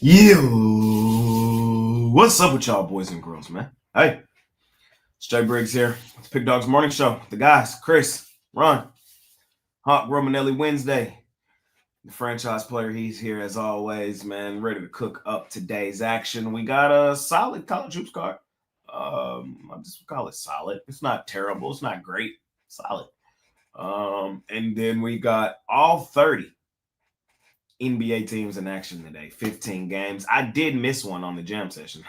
Yo, what's up with y'all boys and girls, man? Hey, it's Jay Briggs here. It's Pig Dogs Morning Show. The guys, Chris, Ron, Hawk Romanelli Wednesday. The franchise player, he's here as always, man, ready to cook up today's action. We got a solid college hoops card. I just call it solid. It's not terrible. It's not great. Solid. And then we got all 30 NBA teams in action today, 15 games. I did miss one on the jam session.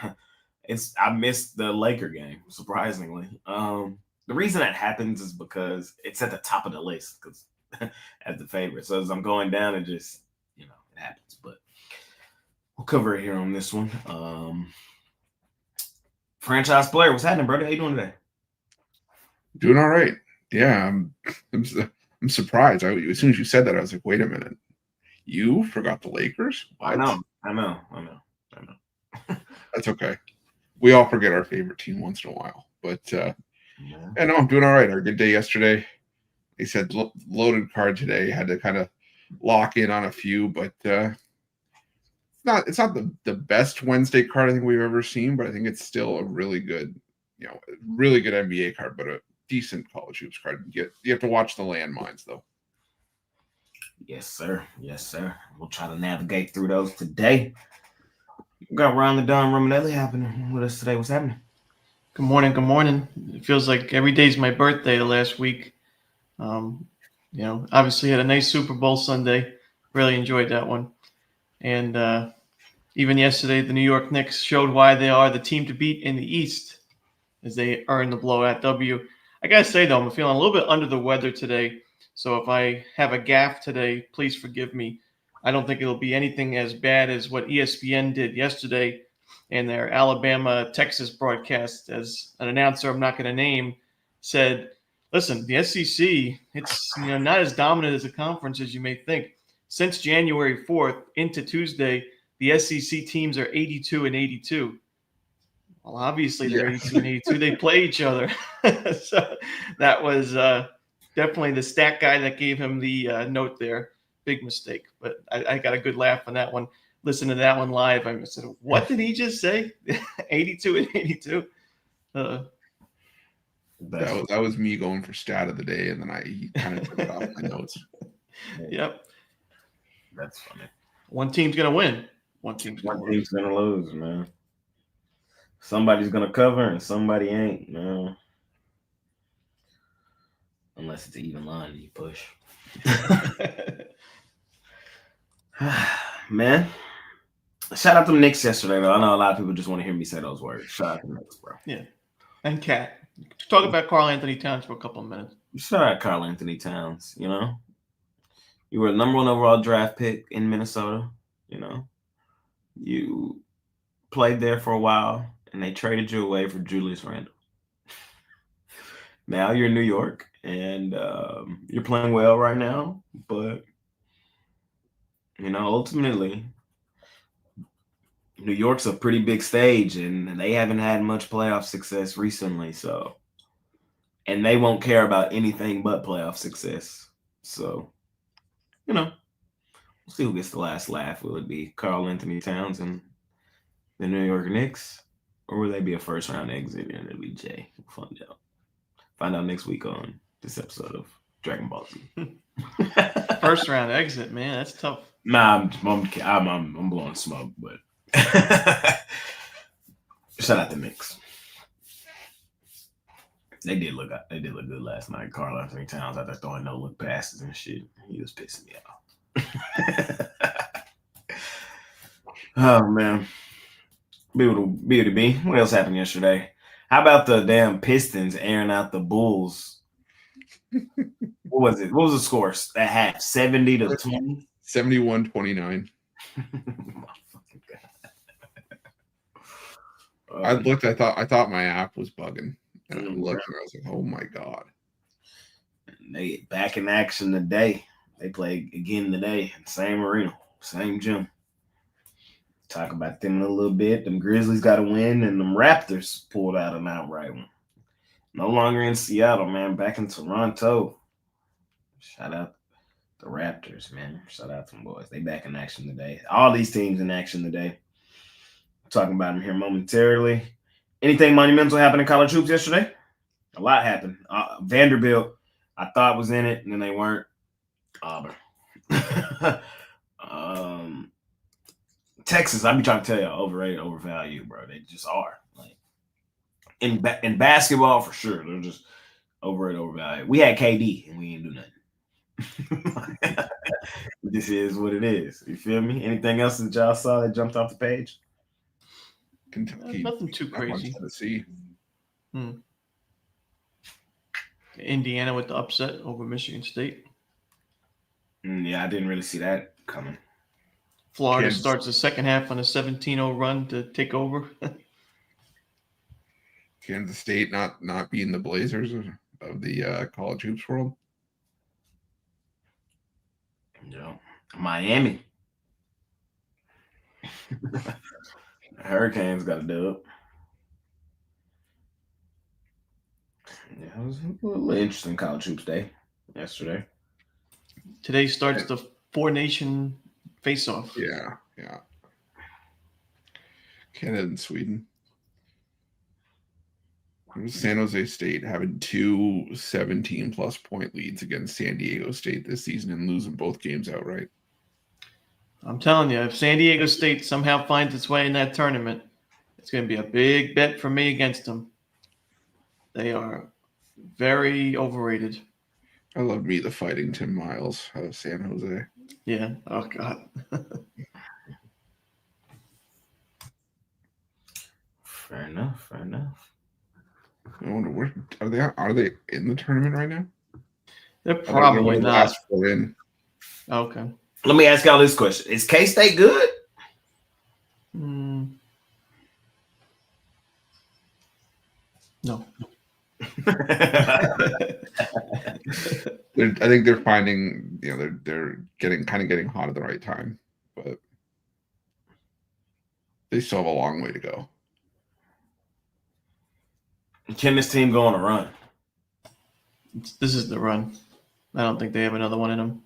I missed the Laker game, surprisingly. The reason that happens is because it's at the top of the list because as the favorite. So as I'm going down, it just it happens. But we'll cover it here on this one. Franchise player, what's happening, brother? How you doing today? Doing all right. Yeah, I'm surprised. As soon as you said that, I was like, wait a minute. You forgot the Lakers? What? I know. That's okay. We all forget our favorite team once in a while. But yeah, no, I'm doing all right. Our good day yesterday. They said loaded card today. Had to kind of lock in on a few, but it's not the best Wednesday card I think we've ever seen, but I think it's still a really good, really good NBA card, but a decent college hoops card. You have to watch the landmines though. Yes, sir. Yes, sir. We'll try to navigate through those today. We got Ron the Don Romanelli happening with us today. What's happening? Good morning. Good morning. It feels like every day's my birthday last week. Obviously had a nice Super Bowl Sunday. Really enjoyed that one. And even yesterday, the New York Knicks showed why they are the team to beat in the East as they earned the blowout W. I got to say, though, I'm feeling a little bit under the weather today. So if I have a gaffe today, please forgive me. I don't think it'll be anything as bad as what ESPN did yesterday in their Alabama-Texas broadcast. As an announcer I'm not going to name said, listen, the SEC, it's not as dominant as a conference as you may think. Since January 4th into Tuesday, the SEC teams are 82 and 82. Well, obviously they're 82 and 82. They play each other. So that was definitely the stat guy that gave him the note there. Big mistake. But I got a good laugh on that one. Listen to that one live. I said, what did he just say? 82 and 82. That was me going for stat of the day, and then he kind of took it off my notes. Yep. That's funny. One team's going to win. One team's going to lose, man. Somebody's going to cover and somebody ain't, man. Unless it's an even line and you push. Man. Shout out to the Knicks yesterday, though. I know a lot of people just want to hear me say those words. Shout out to the Knicks, bro. Yeah. And Cat. Talk about Karl Anthony Towns for a couple of minutes. Shout out Karl Anthony Towns, You were the number one overall draft pick in Minnesota, You played there for a while, and they traded you away for Julius Randle. Now you're in New York, and you're playing well right now, but, ultimately, New York's a pretty big stage, and they haven't had much playoff success recently, so, and they won't care about anything but playoff success. So, we'll see who gets the last laugh. Will it be Karl Anthony Towns and the New York Knicks, or will they be a first-round exit and it'll be Jay? We'll find out next week on this episode of Dragon Ball Z. First-round exit, man, that's tough. Nah, I'm blowing smoke, but shout out the Knicks. They did look good last night. Karl Anthony Towns out there throwing no look passes and shit. He was pissing me off. Oh man. B. What else happened yesterday? How about the damn Pistons airing out the Bulls? What was it? What was the score at half? 70-20? 71-29. I looked. I thought my app was bugging, and I looked, and I was like, "Oh my god!" They back in action today. They play again today, same arena, same gym. Talk about them in a little bit. Them Grizzlies got to win, and them Raptors pulled out an outright one. No longer in Seattle, man. Back in Toronto. Shout out the Raptors, man. Shout out to them boys. They back in action today. All these teams in action today. Talking about him here momentarily. Anything monumental happened in college hoops yesterday? A lot happened. Vanderbilt, I thought was in it, and then they weren't. Auburn. Texas, I be trying to tell you, overrated, overvalued, bro. They just are. Like in basketball, for sure, they're just overrated, overvalued. We had KD, and we didn't do nothing. This is what it is. You feel me? Anything else that y'all saw that jumped off the page? Kentucky, Nothing too crazy. Tennessee. Indiana with the upset over Michigan State. Yeah, I didn't really see that coming. Florida starts the second half on a 17-0 run to take over. Kansas State not being the Blazers of the college hoops world. Yeah. Miami. Hurricanes got a dub. Yeah, it was a little interesting college hoops day yesterday. Today starts the four-nation face-off. Yeah. Canada and Sweden. San Jose State having two 17-plus point leads against San Diego State this season and losing both games outright. I'm telling you, if San Diego State somehow finds its way in that tournament, it's going to be a big bet for me against them. They are very overrated. I love me the Fighting Tim Miles out of San Jose. Yeah. Oh, God. Fair enough. I wonder where are they in the tournament right now? They're probably not. Last four in. Okay. Let me ask y'all this question: is K-State good? No. I think they're finding, they're getting hot at the right time, but they still have a long way to go. Can this team go on a run? This is the run. I don't think they have another one in them.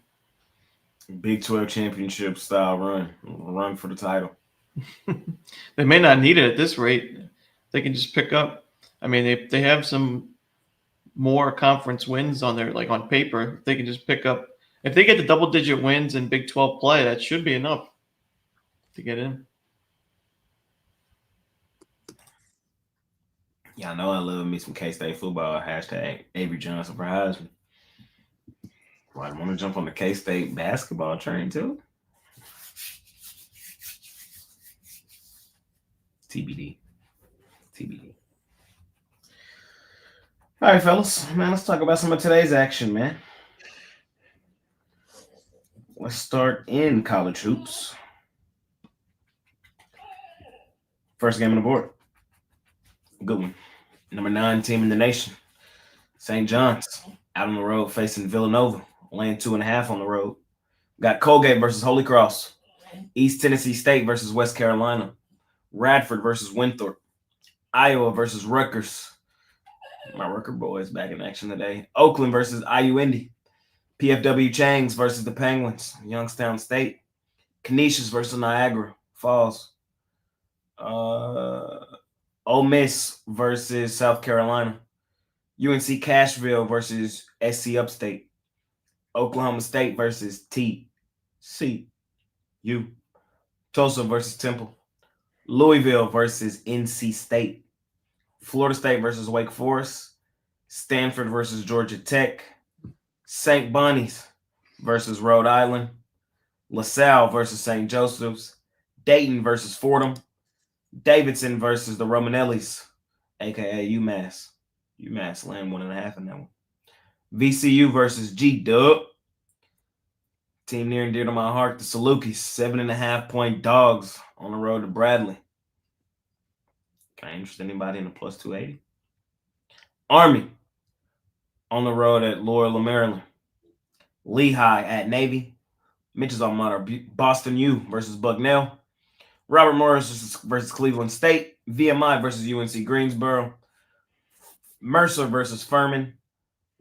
Big 12 championship style run for the title. They may not need it at this rate. They can just pick up. I mean, they have some more conference wins on their, like on paper. They can just pick up. If they get the double-digit wins in Big 12 play, that should be enough to get in. Yeah, I know I love me some K-State football. Hashtag Avery Johnson for Heisman. Well, I want to jump on the K-State basketball train too. TBD. All right, fellas. Man, let's talk about some of today's action, man. Let's start in college hoops. First game on the board. Good one. Number 9 team in the nation. St. John's out on the road facing Villanova. Laying 2.5 on the road. Got Colgate versus Holy Cross. East Tennessee State versus West Carolina. Radford versus Winthrop. Iowa versus Rutgers. My Rucker boys back in action today. Oakland versus IU Indy. PFW Changs versus the Penguins. Youngstown State. Canisius versus Niagara Falls. Ole Miss versus South Carolina. UNC Cashville versus SC Upstate. Oklahoma State versus TCU. Tulsa versus Temple. Louisville versus NC State. Florida State versus Wake Forest. Stanford versus Georgia Tech. St. Bonnie's versus Rhode Island. LaSalle versus St. Joseph's. Dayton versus Fordham. Davidson versus the Romanellis, a.k.a. UMass. UMass laying 1.5 in that one. VCU versus G-Dub. Team near and dear to my heart, the Salukis, 7.5-point dogs on the road to Bradley. Can I interest anybody in a plus 280? Army on the road at Loyola, Maryland. Lehigh at Navy. Mitchell's alma mater, Boston U versus Bucknell. Robert Morris versus Cleveland State. VMI versus UNC Greensboro. Mercer versus Furman.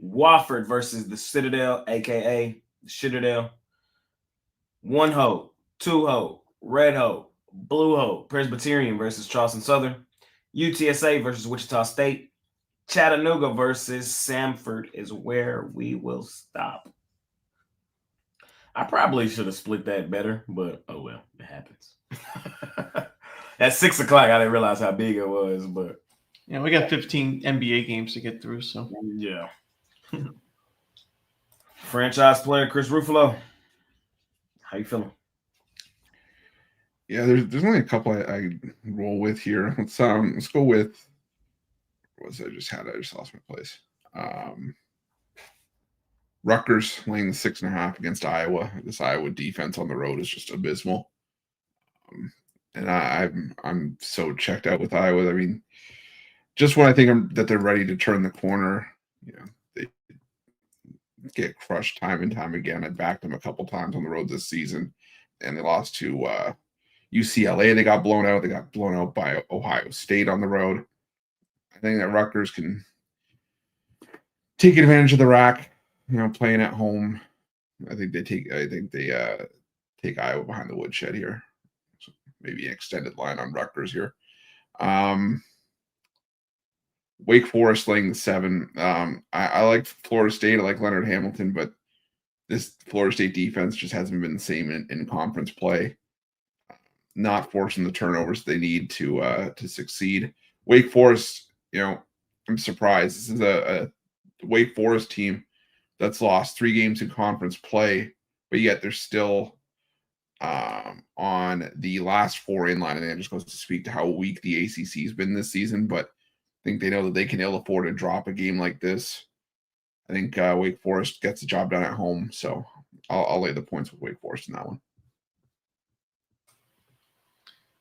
Wofford versus the Citadel, a.k.a. the Citadel. 1 Ho, 2 Ho, Red Ho, Blue Hope Presbyterian versus Charleston Southern. UTSA versus Wichita State. Chattanooga versus Samford is where we will stop. I probably should have split that better, but oh well, it happens. At 6 o'clock, I didn't realize how big it was, but yeah, we got 15 NBA games to get through, so yeah. Franchise player Chris Ruffalo, how you feeling? Yeah, there's only a couple I roll with here. Let's go with what was I just had? I just lost my place. Rutgers laying 6.5 against Iowa. This Iowa defense on the road is just abysmal. And I'm so checked out with Iowa. I mean, just when I think that they're ready to turn the corner, they get crushed time and time again. I backed them a couple times on the road this season, and they lost to UCLA. They got blown out. They got blown out by Ohio State on the road. I think that Rutgers can take advantage of the rack, playing at home. I think they take Iowa behind the woodshed here. So maybe an extended line on Rutgers here. Wake Forest laying the 7. I like Florida State. I like Leonard Hamilton, but this Florida State defense just hasn't been the same in conference play. Not forcing the turnovers they need to succeed. Wake Forest, I'm surprised. This is a Wake Forest team that's lost 3 games in conference play, but yet they're still on the last 4 in line. And that just goes to speak to how weak the ACC has been this season. But I think they know that they can ill afford to drop a game like this. I think Wake Forest gets the job done at home. So I'll lay the points with Wake Forest in that one.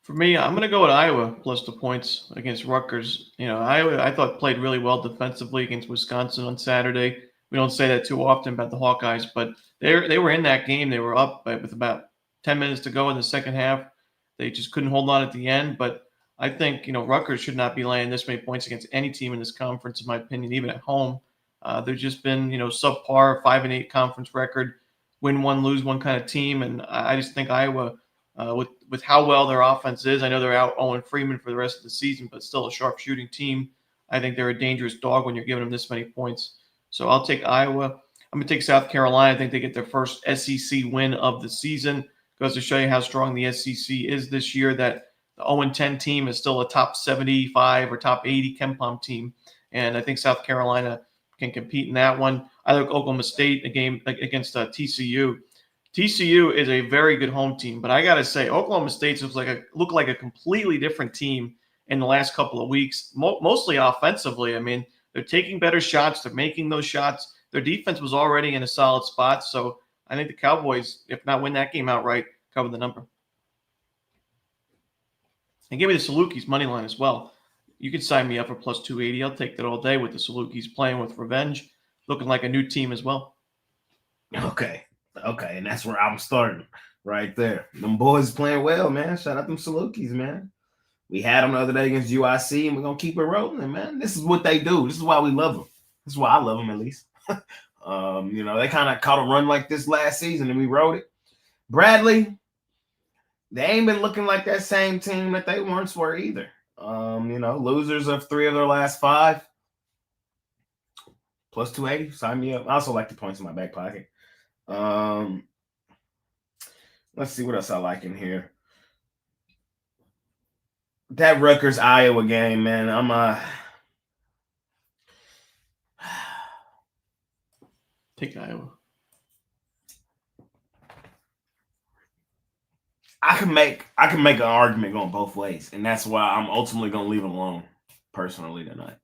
for me, I'm going to go with Iowa plus the points against Rutgers. Iowa, I thought, played really well defensively against Wisconsin on Saturday. We don't say that too often about the Hawkeyes, but they were in that game. They were up with about 10 minutes to go in the second half. They just couldn't hold on at the end. But I think, Rutgers should not be laying this many points against any team in this conference, in my opinion, even at home. They've just been, subpar, 5-8 conference record, win one, lose one kind of team. And I just think Iowa, with how well their offense is, I know they're out Owen Freeman for the rest of the season, but still a sharp shooting team. I think they're a dangerous dog when you're giving them this many points. So I'll take Iowa. I'm going to take South Carolina. I think they get their first SEC win of the season. Goes to show you how strong the SEC is this year, that the 0-10 team is still a top 75 or top 80 KenPom team. And I think South Carolina can compete in that one. I like Oklahoma State, a game against TCU. TCU is a very good home team, but I got to say, Oklahoma State looked like a completely different team in the last couple of weeks, mostly offensively. I mean, they're taking better shots. They're making those shots. Their defense was already in a solid spot. So I think the Cowboys, if not win that game outright, cover the number. And give me the Salukis money line as well. You can sign me up for plus 280. I'll take that all day with the Salukis playing with revenge, looking like a new team as well. Okay, and that's where I'm starting right there. Them boys playing well, man. Shout out them Salukis, man. We had them the other day against UIC, and we're going to keep it rolling, man. This is what they do. This is why we love them. This is why I love them, at least. They kind of caught a run like this last season, and we rode it. Bradley, they ain't been looking like that same team that they once were either. Losers of 3 of their last 5. Plus 280, sign me up. I also like the points in my back pocket. Let's see what else I like in here. That Rutgers Iowa game, man. Take Iowa. I can make an argument going both ways, and that's why I'm ultimately gonna leave it alone personally tonight.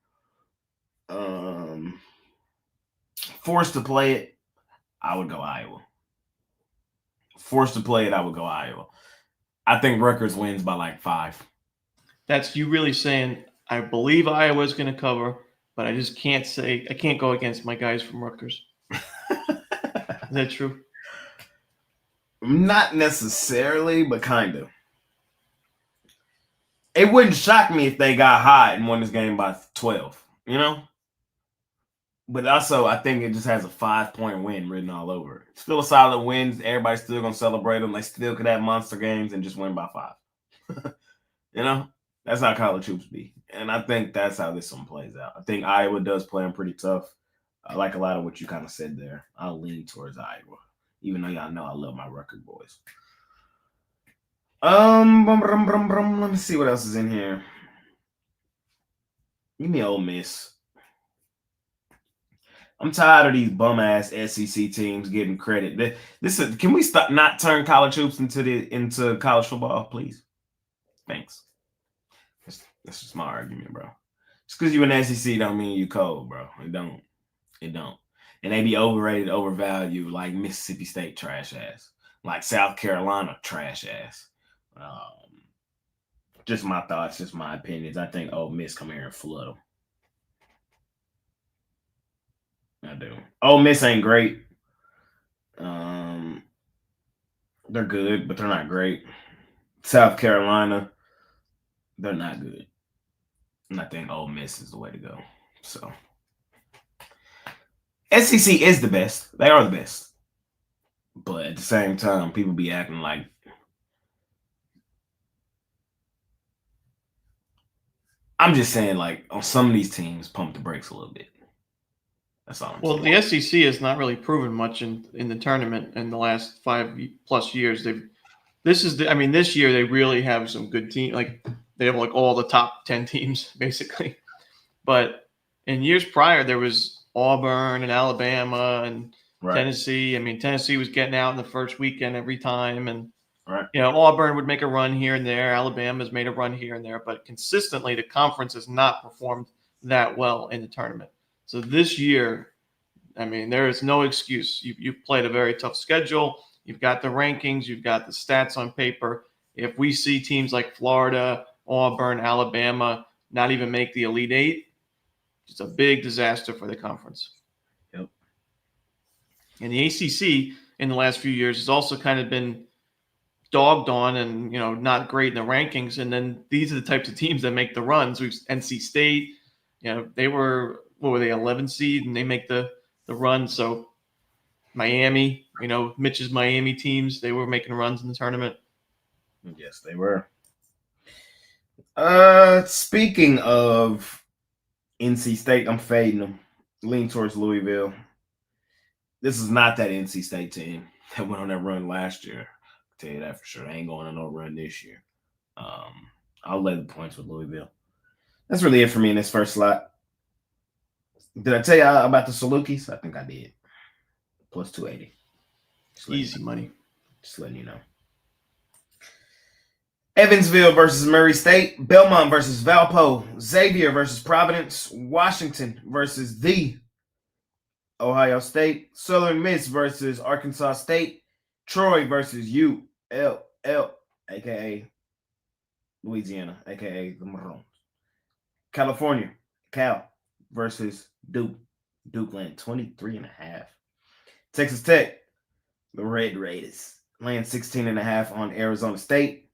Forced to play it, I would go Iowa. Forced to play it, I would go Iowa. I think Rutgers wins by like 5. That's you really saying, I believe Iowa's going to cover, but I just can't say, I can't go against my guys from Rutgers. Is that true? Not necessarily, but kind of. It wouldn't shock me if they got hot and won this game by 12, But also, I think it just has a 5-point win written all over it. Still a solid win. Everybody's still going to celebrate them. They still could have monster games and just win by 5. You know, that's how college hoops be. And I think that's how this one plays out. I think Iowa does play them pretty tough. I like a lot of what you kind of said there. I'll lean towards Iowa, even though y'all know I love my record boys. Let me see what else is in here. Give me Ole Miss. I'm tired of these bum ass SEC teams getting credit. Can we stop not turn college hoops into college football, please? Thanks. That's just my argument, bro. Just because you an SEC don't mean you cold, bro. It don't. And they be overrated, overvalued, like Mississippi State trash ass, like South Carolina trash ass. Just my thoughts, just my opinions. I think Ole Miss come here and flood them. I do. Ole Miss ain't great. They're good, but they're not great. South Carolina, they're not good. And I think Ole Miss is the way to go. So SEC is the best. They are the best. But at the same time, people be acting like I'm just saying, like, on some of these teams, pump the brakes a little bit. That's all I'm saying. Well, the SEC has not really proven much in the tournament in the last 5+ years. This year they really have some good teams. Like they have like all the top 10 teams basically. But in years prior, there was Auburn and Alabama and Tennessee. I mean, Tennessee was getting out in the first weekend every time, and Auburn would make a run here and there. Alabama's made a run here and there, but consistently the conference has not performed that well in the tournament. So this year, I mean, there is no excuse. You've played a very tough schedule. You've got the rankings. You've got the stats on paper. If we see teams like Florida, Auburn, Alabama not even make the Elite Eight, it's a big disaster for the conference. Yep. And the ACC in the last few years has also kind of been dogged on and, not great in the rankings. And then these are the types of teams that make the runs. NC State, they were, 11 seed, and they make the run. So Miami, Mitch's Miami teams, they were making runs in the tournament. Yes, they were. Speaking of NC State, I'm fading them. Lean towards Louisville. This is not that NC State team that went on that run last year. I'll tell you that for sure. They ain't going on no run this year. I'll lay the points with Louisville. That's really it for me in this first slot. Did I tell you about the Salukis? I think I did. Plus 280. Easy money. Just letting you know. Evansville versus Murray State. Belmont versus Valpo. Xavier versus Providence. Washington versus the Ohio State. Southern Miss versus Arkansas State. Troy versus ULL, a.k.a. Louisiana, a.k.a. the Maroons. California, Cal versus Duke. Duke laying 23.5. Texas Tech, the Red Raiders, laying 16.5 on Arizona State.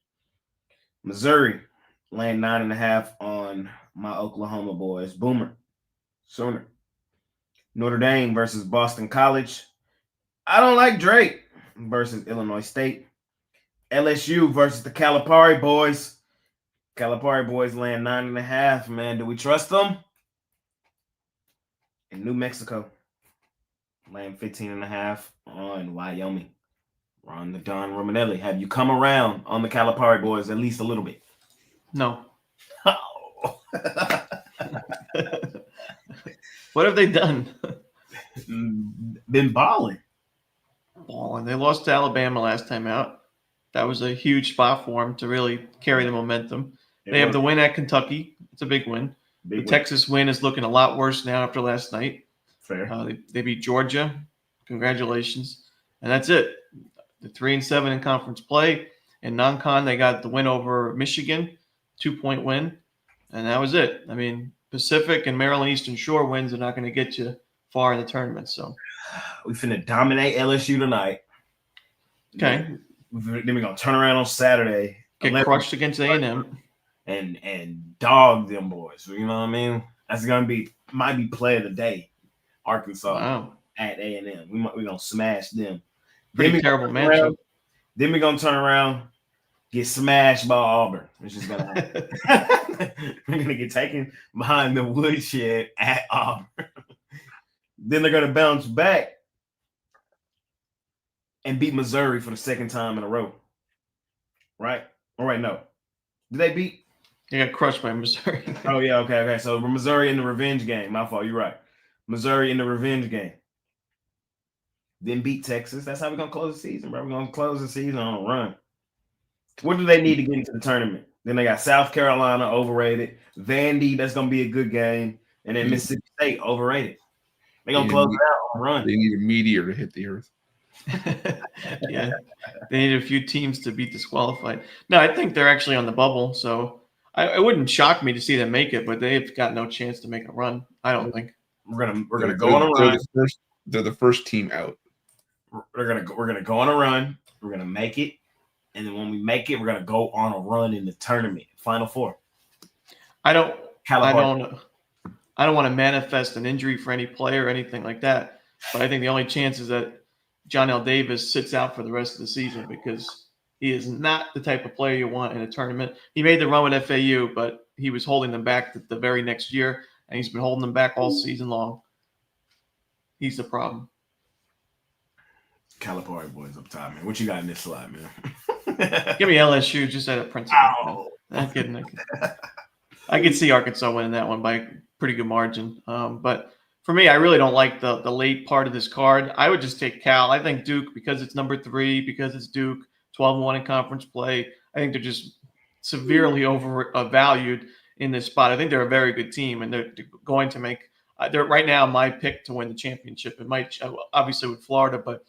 Missouri, laying 9.5 on my Oklahoma boys. Boomer, Sooner. Notre Dame versus Boston College. I don't like Drake versus Illinois State. LSU versus the Calipari boys. Calipari boys laying 9.5. Man, do we trust them? In New Mexico, laying 15.5 on Wyoming. Ron the Don Romanelli. Have you come around on the Calipari boys at least a little bit? No. Oh. What have they done? Been balling. They lost to Alabama last time out. That was a huge spot for them to really carry the momentum. They have the win at Kentucky. It's a big win. The Texas win is looking a lot worse now after last night. Fair. They beat Georgia. Congratulations. And that's it. The 3-7 in conference play. In non-con, they got the win over Michigan, 2-point win. And that was it. I mean, Pacific and Maryland Eastern Shore wins are not going to get you far in the tournament. So we finna dominate LSU tonight. Okay. Then we're gonna turn around on Saturday. Get crushed against A&M. And dog them boys. You know what I mean? That's might be play of the day. Arkansas at A&M. We're gonna smash them. Pretty terrible matchup. Then we're gonna turn around get smashed by Auburn. It's just gonna happen. They're gonna get taken behind the woodshed at Auburn. Then they're gonna bounce back and beat Missouri for the second time in a row. Right? All right, no. Did they beat? They got crushed by Missouri. Oh yeah, okay. So Missouri in the revenge game. My fault. You're right. Missouri in the revenge game. Then beat Texas. That's how we're gonna close the season, bro. We're gonna close the season on a run. What do they need to get into the tournament? Then they got South Carolina overrated, Vandy. That's gonna be a good game, and then Mississippi State overrated. They're gonna close it out on a run. They need a meteor to hit the earth. Yeah, they need a few teams to be disqualified. No, I think they're actually on the bubble, so it wouldn't shock me to see them make it, but they've got no chance to make a run. I don't think. We're gonna go on a run. They're the first team out. We're gonna go on a run. We're gonna make it, and then when we make it, we're gonna go on a run in the tournament, Final Four. I don't want to manifest an injury for any player or anything like that, but I think the only chance is that John L. Davis sits out for the rest of the season because he is not the type of player you want in a tournament. He made the run with FAU, but he was holding them back the very next year, and he's been holding them back all season long. He's the problem. Calipari boys up top, man. What you got in this slide, man? Give me LSU just out of principle. Ow. I'm kidding. I could see Arkansas winning that one by a pretty good margin. But for me, I really don't like the late part of this card. I would just take Cal. I think Duke, because it's number 3, because it's Duke, 12-1 in conference play. I think they're just severely overvalued in this spot. I think they're a very good team, and they're going to make they're right now my pick to win the championship. It might obviously with Florida, but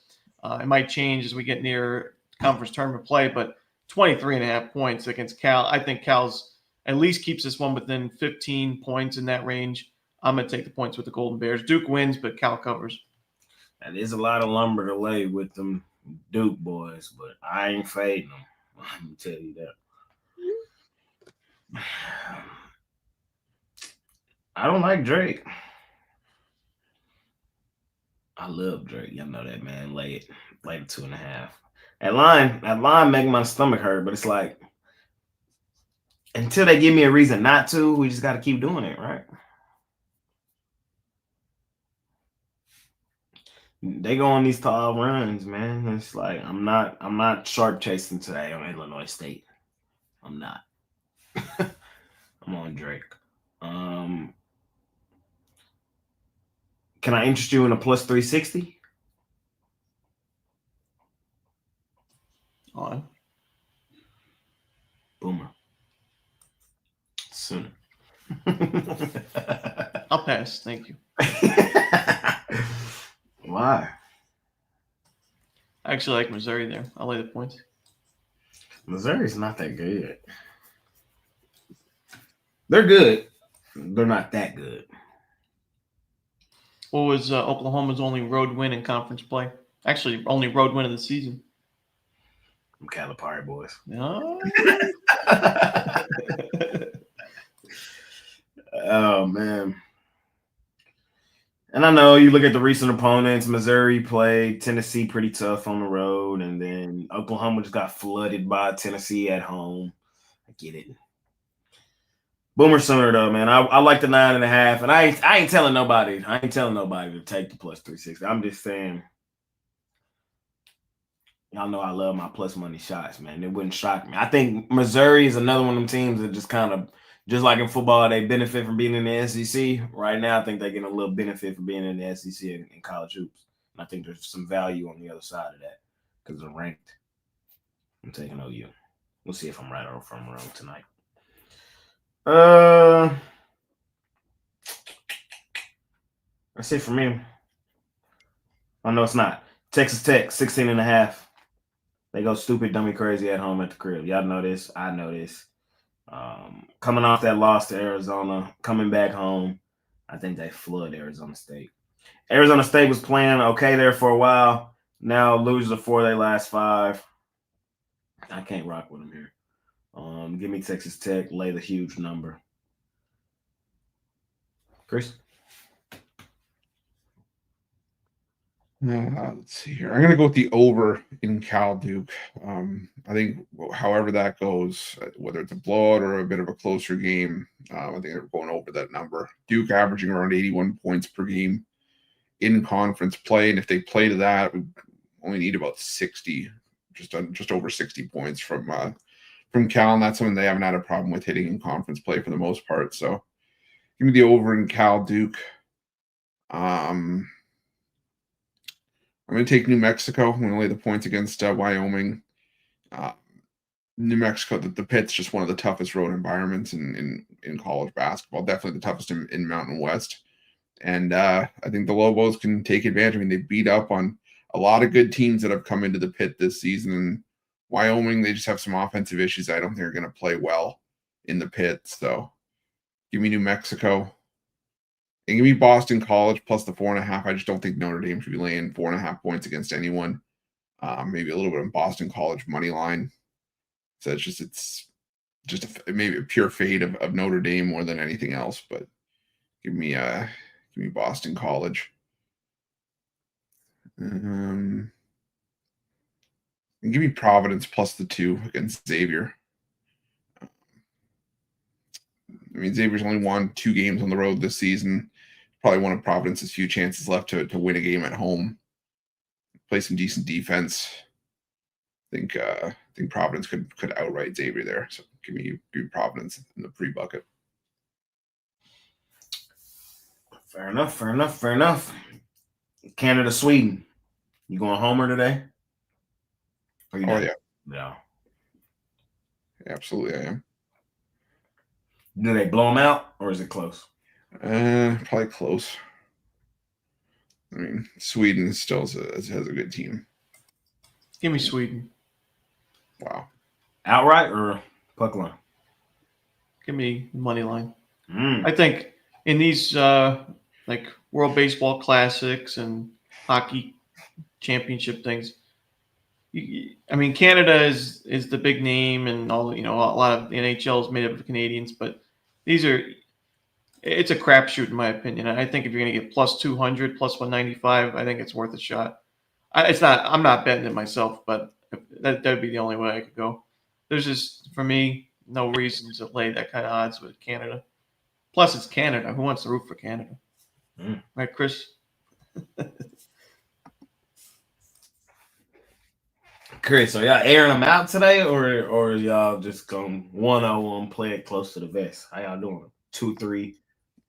it might change as we get near conference tournament play. But 23.5 points against Cal. I think Cal's at least keeps this one within 15 points in that range. I'm going to take the points with the Golden Bears. Duke wins, but Cal covers. That is a lot of lumber to lay with them Duke boys, but I ain't fading them. Let me tell you that. I don't like Drake. I love Drake. Y'all know that, man. Lay it 2.5. That line make my stomach hurt, but it's like until they give me a reason not to, we just got to keep doing it, right? They go on these tall runs, man. It's like I'm not sharp chasing today on Illinois State. I'm not. I'm on Drake. Can I interest you in a plus 360? On. Boomer. Sooner. I'll pass. Thank you. Why? I actually like Missouri there. I'll lay the points. Missouri's not that good. They're good. They're not that good. What was Oklahoma's only road win in conference play? Actually, only road win of the season. I'm Calipari boys. No. Oh, man. And I know you look at the recent opponents. Missouri played Tennessee pretty tough on the road, and then Oklahoma just got flooded by Tennessee at home. I get it. Boomer Sooner though, man. I like the 9.5, and I ain't telling nobody. I ain't telling nobody to take the plus 360. I'm just saying. Y'all know I love my plus money shots, man. It wouldn't shock me. I think Missouri is another one of them teams that just kind of, just like in football, they benefit from being in the SEC. Right now, I think they're getting a little benefit from being in the SEC in college hoops. And I think there's some value on the other side of that because they're ranked. I'm taking OU. We'll see if I'm right or if I'm wrong tonight. That's it for me. Oh, no, it's not. Texas Tech, 16.5. They go stupid, dummy, crazy at home at the crib. Y'all know this. I know this. Coming off that loss to Arizona, coming back home, I think they flood Arizona State. Arizona State was playing okay there for a while. Now losers of 4 of their last 5. I can't rock with them here. Give me Texas Tech, lay the huge number. Chris? Let's see here. I'm going to go with the over in Cal Duke. I think however that goes, whether it's a blowout or a bit of a closer game, I think they're going over that number. Duke averaging around 81 points per game in conference play, and if they play to that, we only need about 60, just over 60 points from Cal, and that's something they haven't had a problem with hitting in conference play for the most part. So give me the over in Cal Duke. I'm going to take New Mexico. I'm going to lay the points against Wyoming. New Mexico, the pit's just one of the toughest road environments in college basketball. Definitely the toughest in Mountain West. And I think the Lobos can take advantage. I mean, they beat up on a lot of good teams that have come into the pit this season. And Wyoming, they just have some offensive issues. I don't think they're going to play well in the pit. So give me New Mexico. And give me Boston College plus the 4.5. I just don't think Notre Dame should be laying 4.5 points against anyone. Maybe a little bit of Boston College money line. So it's just maybe a pure fade of Notre Dame more than anything else. But give me Boston College. And give me Providence plus the 2 against Xavier. I mean, Xavier's only won 2 games on the road this season. Probably one of Providence's few chances left to win a game at home. Play some decent defense. I think Providence could outright Xavier there. So give me Providence in the pre-bucket. Fair enough. Canada, Sweden. You going homer today? Oh, yeah. Yeah. Absolutely, I am. Do they blow them out, or is it close? Probably close. I mean, Sweden still has a good team. Give me Sweden. Wow. Outright or puck line? Give me money line. I think in these like World Baseball Classics and hockey championship things, I mean, Canada is the big name, and all a lot of the NHL is made up of Canadians, but it's a crapshoot in my opinion. I think if you're going to get plus 200, plus 195, I think it's worth a shot. I'm not betting it myself, but that'd be the only way I could go. There's just, for me, no reason to lay that kind of odds with Canada. Plus, it's Canada. Who wants to root for Canada? Right, Chris? Chris, are y'all airing them out today, or y'all just going 1-0-1, play it close to the vest? How y'all doing? 2-3,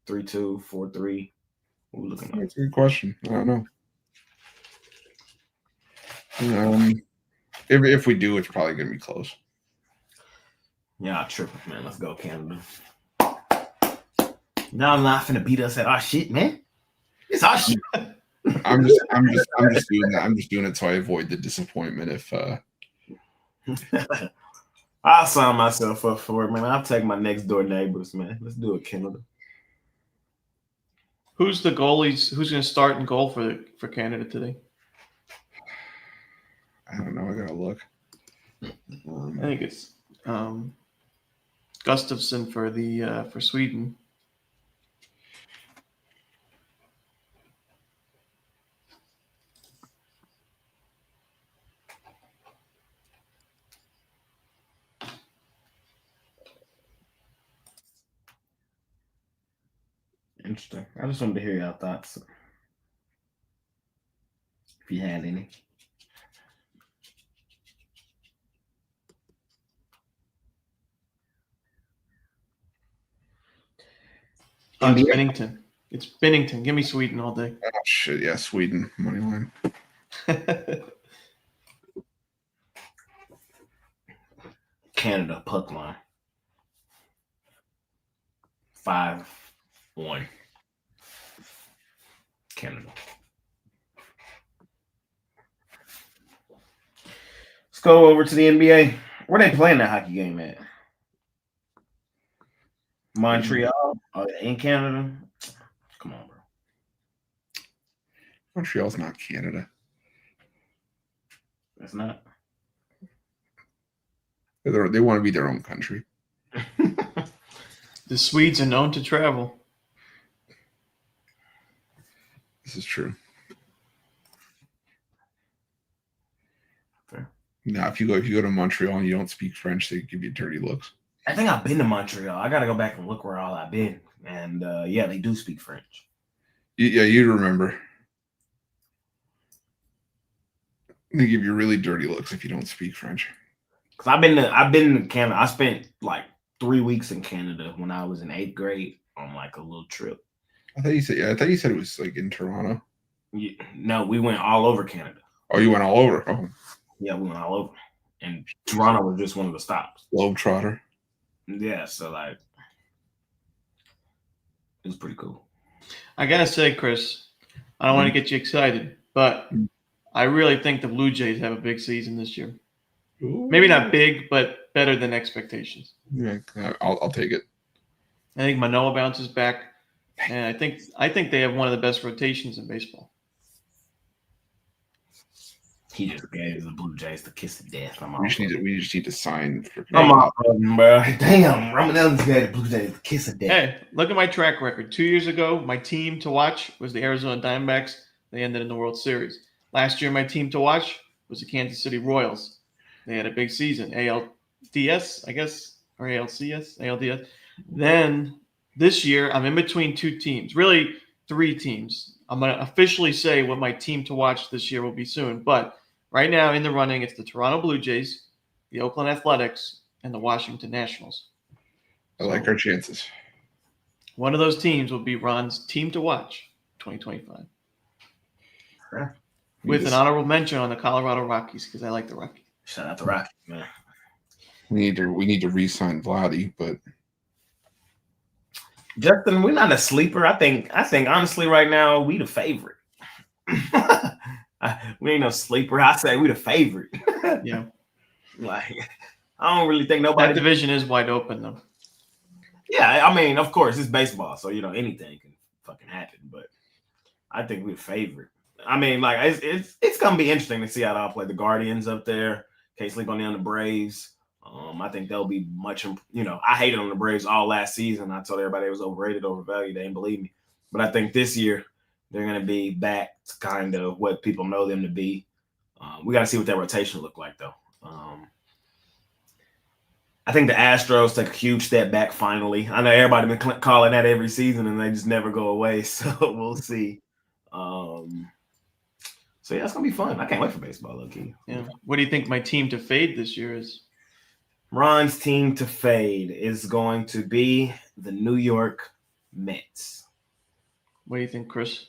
3-2, 4-3? What we looking like? That's a good question. I don't know. If we do, it's probably going to be close. Yeah, tripping, man. Let's go, Canada. Now I'm not finna beat us at our shit, man. It's our shit. I'm just doing that. I'm just doing it so I avoid the disappointment. If I'll sign myself up for it, man. I'll take my next door neighbors, man. Let's do it, Canada. Who's the goalies? Who's going to start in goal for Canada today? I don't know. I gotta look. I think it's Gustafsson for Sweden. Interesting. I just wanted to hear y'all thoughts. If you had any. It's Bennington. It's Bennington. Give me Sweden all day. Oh shit! Yeah, Sweden money line. Canada puck line. 5-1. Canada. Let's go over to the NBA. Where they playing that hockey game at? Montreal in Canada. Come on, bro. Montreal's not Canada. It's not. They want to be their own country. The Swedes are known to travel. This is true. Now, if you go to Montreal and you don't speak French, they give you dirty looks. I think I've been to Montreal. I got to go back and look where all I've been. And yeah, they do speak French. Yeah, you remember. They give you really dirty looks if you don't speak French. Cause I've been to Canada. I spent like 3 weeks in Canada when I was in 8th grade on like a little trip. I thought you said it was like in Toronto. Yeah, no, we went all over Canada. Oh, you went all over. Oh. Yeah, we went all over. And Toronto was just one of the stops. Globetrotter. Yeah, so like it was pretty cool. I gotta say, Chris, I don't want to get you excited, but I really think the Blue Jays have a big season this year. Ooh. Maybe not big, but better than expectations. Yeah, I'll take it. I think Manoah bounces back, and I think they have one of the best rotations in baseball. He just gave the Blue Jays the kiss of death. We just need to sign for. Come on, bro. Damn, Romanelli's gave the Blue Jays the kiss of death. Hey, look at my track record. 2 years ago, my team to watch was the Arizona Diamondbacks. They ended in the World Series. Last year, my team to watch was the Kansas City Royals. They had a big season. ALDS, I guess, or ALCS, ALDS. Then this year, I'm in between two teams, really 3 teams. I'm going to officially say what my team to watch this year will be soon. But right now in the running, it's the Toronto Blue Jays, the Oakland Athletics, and the Washington Nationals. I like our chances. One of those teams will be Ron's team to watch 2025. Sure. With an honorable mention on the Colorado Rockies because I like the Rockies. Shout out to Rockies, man. We need to re-sign Vladdy, but Justin, we're not a sleeper. I think honestly right now we the favorite. We ain't no sleeper. I say we the favorite. Yeah. Like I don't really think nobody. That division is wide open though. Yeah, I mean, of course, it's baseball, so anything can fucking happen. But I think we're the favorite. I mean, like it's gonna be interesting to see how they all play. The Guardians up there. Can't sleep on them. The Braves. I think they'll be much. I hated on the Braves all last season. I told everybody it was overrated, overvalued. They didn't believe me. But I think this year they're going to be back to kind of what people know them to be. We got to see what that rotation look like, though. I think the Astros take a huge step back finally. I know everybody been calling that every season, and they just never go away. So we'll see. So yeah, it's gonna be fun. I can't wait for baseball, low-key. Yeah. What do you think my team to fade this year is? Ron's team to fade is going to be the New York Mets. What do you think, Chris?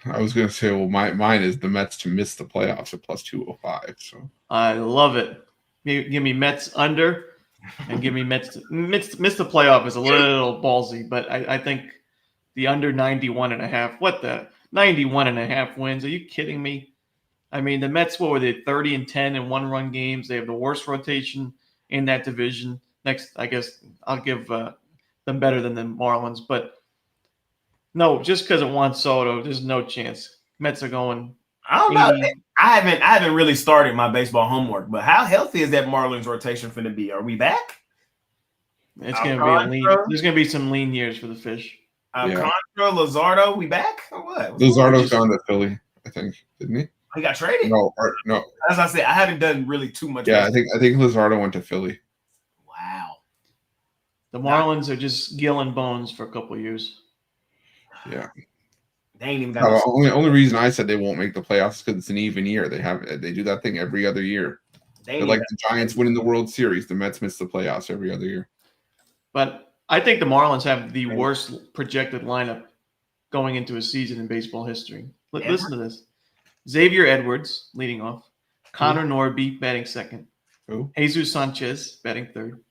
I was going to say, well, mine is the Mets to miss the playoffs at plus 205. So I love it. Give me Mets under, and give me Mets to miss the playoff is a little ballsy, but I think the under 91.5. What the 91.5 wins? Are you kidding me? I mean, the Mets, what were they, 30-10 in one-run games? They have the worst rotation in that division. Next, I guess I'll give them better than the Marlins. But no, just because it Juan Soto, there's no chance. Mets are going. I don't know. I haven't really started my baseball homework, but how healthy is that Marlins rotation going to be? Are we back? It's going to be a lean. There's going to be some lean years for the Fish. Contra, Luzardo, we back or what? Luzardo's gone to Philly, I think, didn't he? He got traded? No. As I said, I haven't done really too much. Yeah, I think Luzardo went to Philly. Wow. The Marlins are just gilling bones for a couple of years. Yeah. They ain't even got only reason I said they won't make the playoffs is because it's an even year. They do that thing every other year. They're like the Giants winning the World Series. The Mets miss the playoffs every other year. But I think the Marlins have the worst projected lineup going into a season in baseball history. Listen to this. Xavier Edwards leading off. Connor Norby batting second. Who? Jesus Sanchez batting third.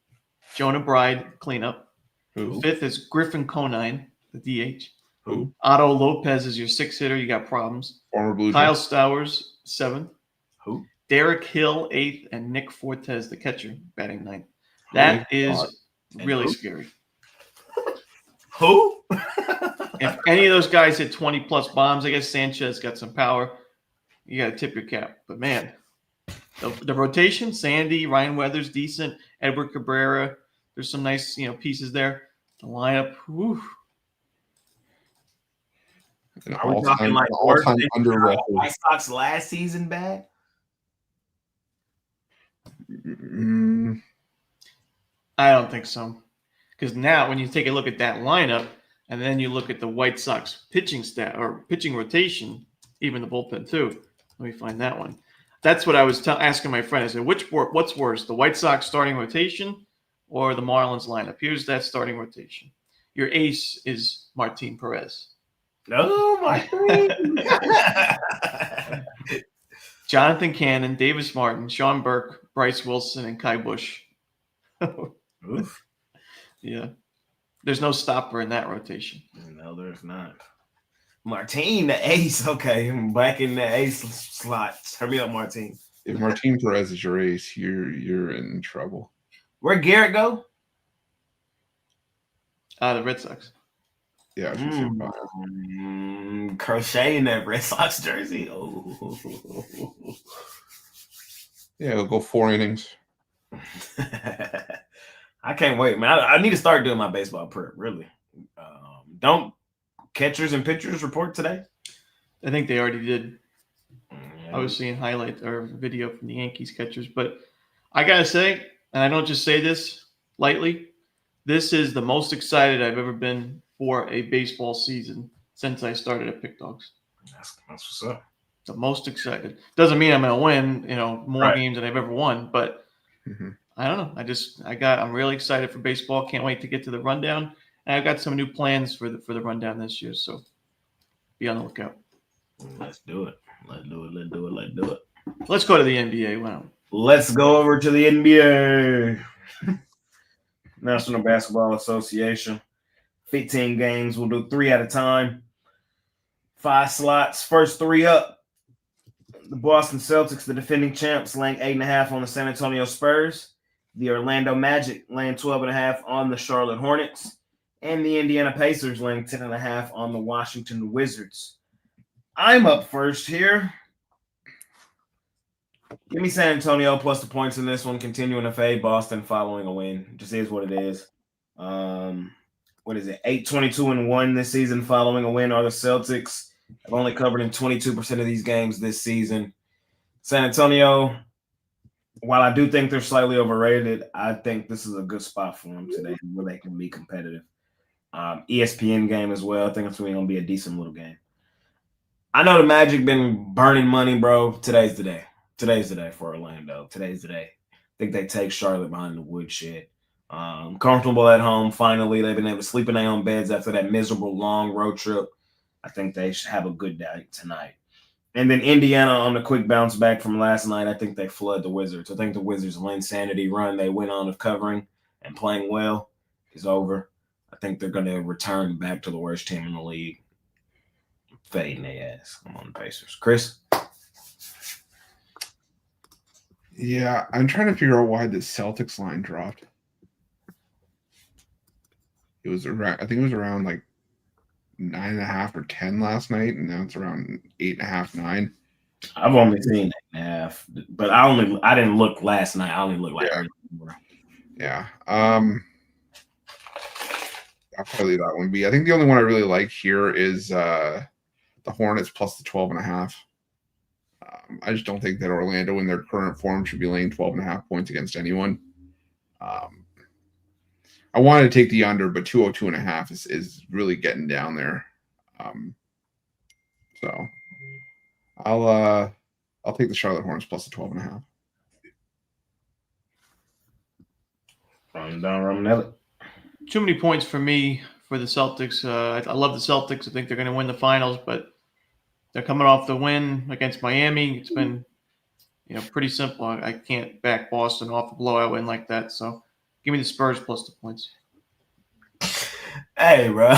Jonah Bride cleanup. Who? Fifth is Griffin Conine, the DH. Who? Otto Lopez is your 6th hitter. You got problems. Former Blue Jay. Kyle Stowers, 7th. Who? Derek Hill, 8th. And Nick Fortes, the catcher, batting 9th. That is really scary. Who? If any of those guys hit 20-plus bombs, I guess Sanchez got some power. You got to tip your cap. But, man, the rotation, Sandy, Ryan Weathers, decent. Edward Cabrera, there's some nice pieces there. The lineup, whew. Are we talking like all-time under record. White Sox last season bad? I don't think so. Because now when you take a look at that lineup and then you look at the White Sox pitching stat or pitching rotation, even the bullpen too. Let me find that one. That's what I was asking my friend. I said, what's worse, the White Sox starting rotation or the Marlins lineup? Here's that starting rotation. Your ace is Martin Perez. Oh, my Jonathan Cannon, Davis Martin, Sean Burke, Bryce Wilson, and Kai Busch. Oof. Yeah. There's no stopper in that rotation. No, there's not. Martin, the ace. Okay, I'm back in the ace slot. Hurry up, Martin. If Martin Perez is your ace, you're in trouble. Where'd Garrett go? The Red Sox. Yeah, crochet in that Red Sox jersey. Oh. Yeah, he'll go 4 innings. I can't wait, man. I need to start doing my baseball prep, really. Don't catchers and pitchers report today? I think they already did. I was seeing highlight or video from the Yankees catchers, but I gotta say, and I don't just say this lightly, this is the most excited I've ever been for a baseball season since I started at Pick Dogs. That's what's up. The most excited. Doesn't mean I'm gonna win, more games than I've ever won, but I don't know. I'm really excited for baseball. Can't wait to get to the rundown. And I've got some new plans for the rundown this year, so be on the lookout. Let's do it. Let's do it. Let's go to the NBA. Wow. Let's go over to the NBA. National Basketball Association. 15 games. We'll do 3 at a time. 5 slots. First 3 up. The Boston Celtics, the defending champs, laying 8.5 on the San Antonio Spurs. The Orlando Magic laying 12.5 on the Charlotte Hornets. And the Indiana Pacers laying 10.5 on the Washington Wizards. I'm up first here. Give me San Antonio plus the points in this one. Continuing to fade Boston following a win. Just is what it is. What is it? 8-22-1 this season following a win are the Celtics. I've only covered in 22% of these games this season. San Antonio, while I do think they're slightly overrated, I think this is a good spot for them today where they can be competitive. ESPN game as well. I think it's really going to be a decent little game. I know the Magic been burning money, bro. Today's the day. Today's the day for Orlando. Today's the day. I think they take Charlotte behind the woodshed. Comfortable at home. Finally, they've been able to sleep in their own beds after that miserable long road trip. I think they should have a good day tonight. And then Indiana on the quick bounce back from last night. I think they flood the Wizards. I think the Wizards' insanity run they went on of covering and playing well is over. I think they're going to return back to the worst team in the league. Fading their ass. I'm on the Pacers. Chris? Yeah, I'm trying to figure out why the Celtics line dropped. It was around, I think it was around like 9.5 or 10 last night, and now it's around 8.5, 9. I've only seen 8.5, but I didn't look last night. I only looked like early. Yeah. I'll probably leave that one be. I think the only one I really like here is the Hornets plus the 12.5. I just don't think that Orlando in their current form should be laying 12.5 points against anyone. I wanted to take the under, but 202.5 is really getting down there. So I'll take the Charlotte Hornets plus the 12.5. Down Romanelli. Too many points for me for the Celtics. I love the Celtics. I think they're going to win the finals, but they're coming off the win against Miami. It's been, pretty simple. I can't back Boston off a blowout win like that. So give me the Spurs plus the points. Hey, bro.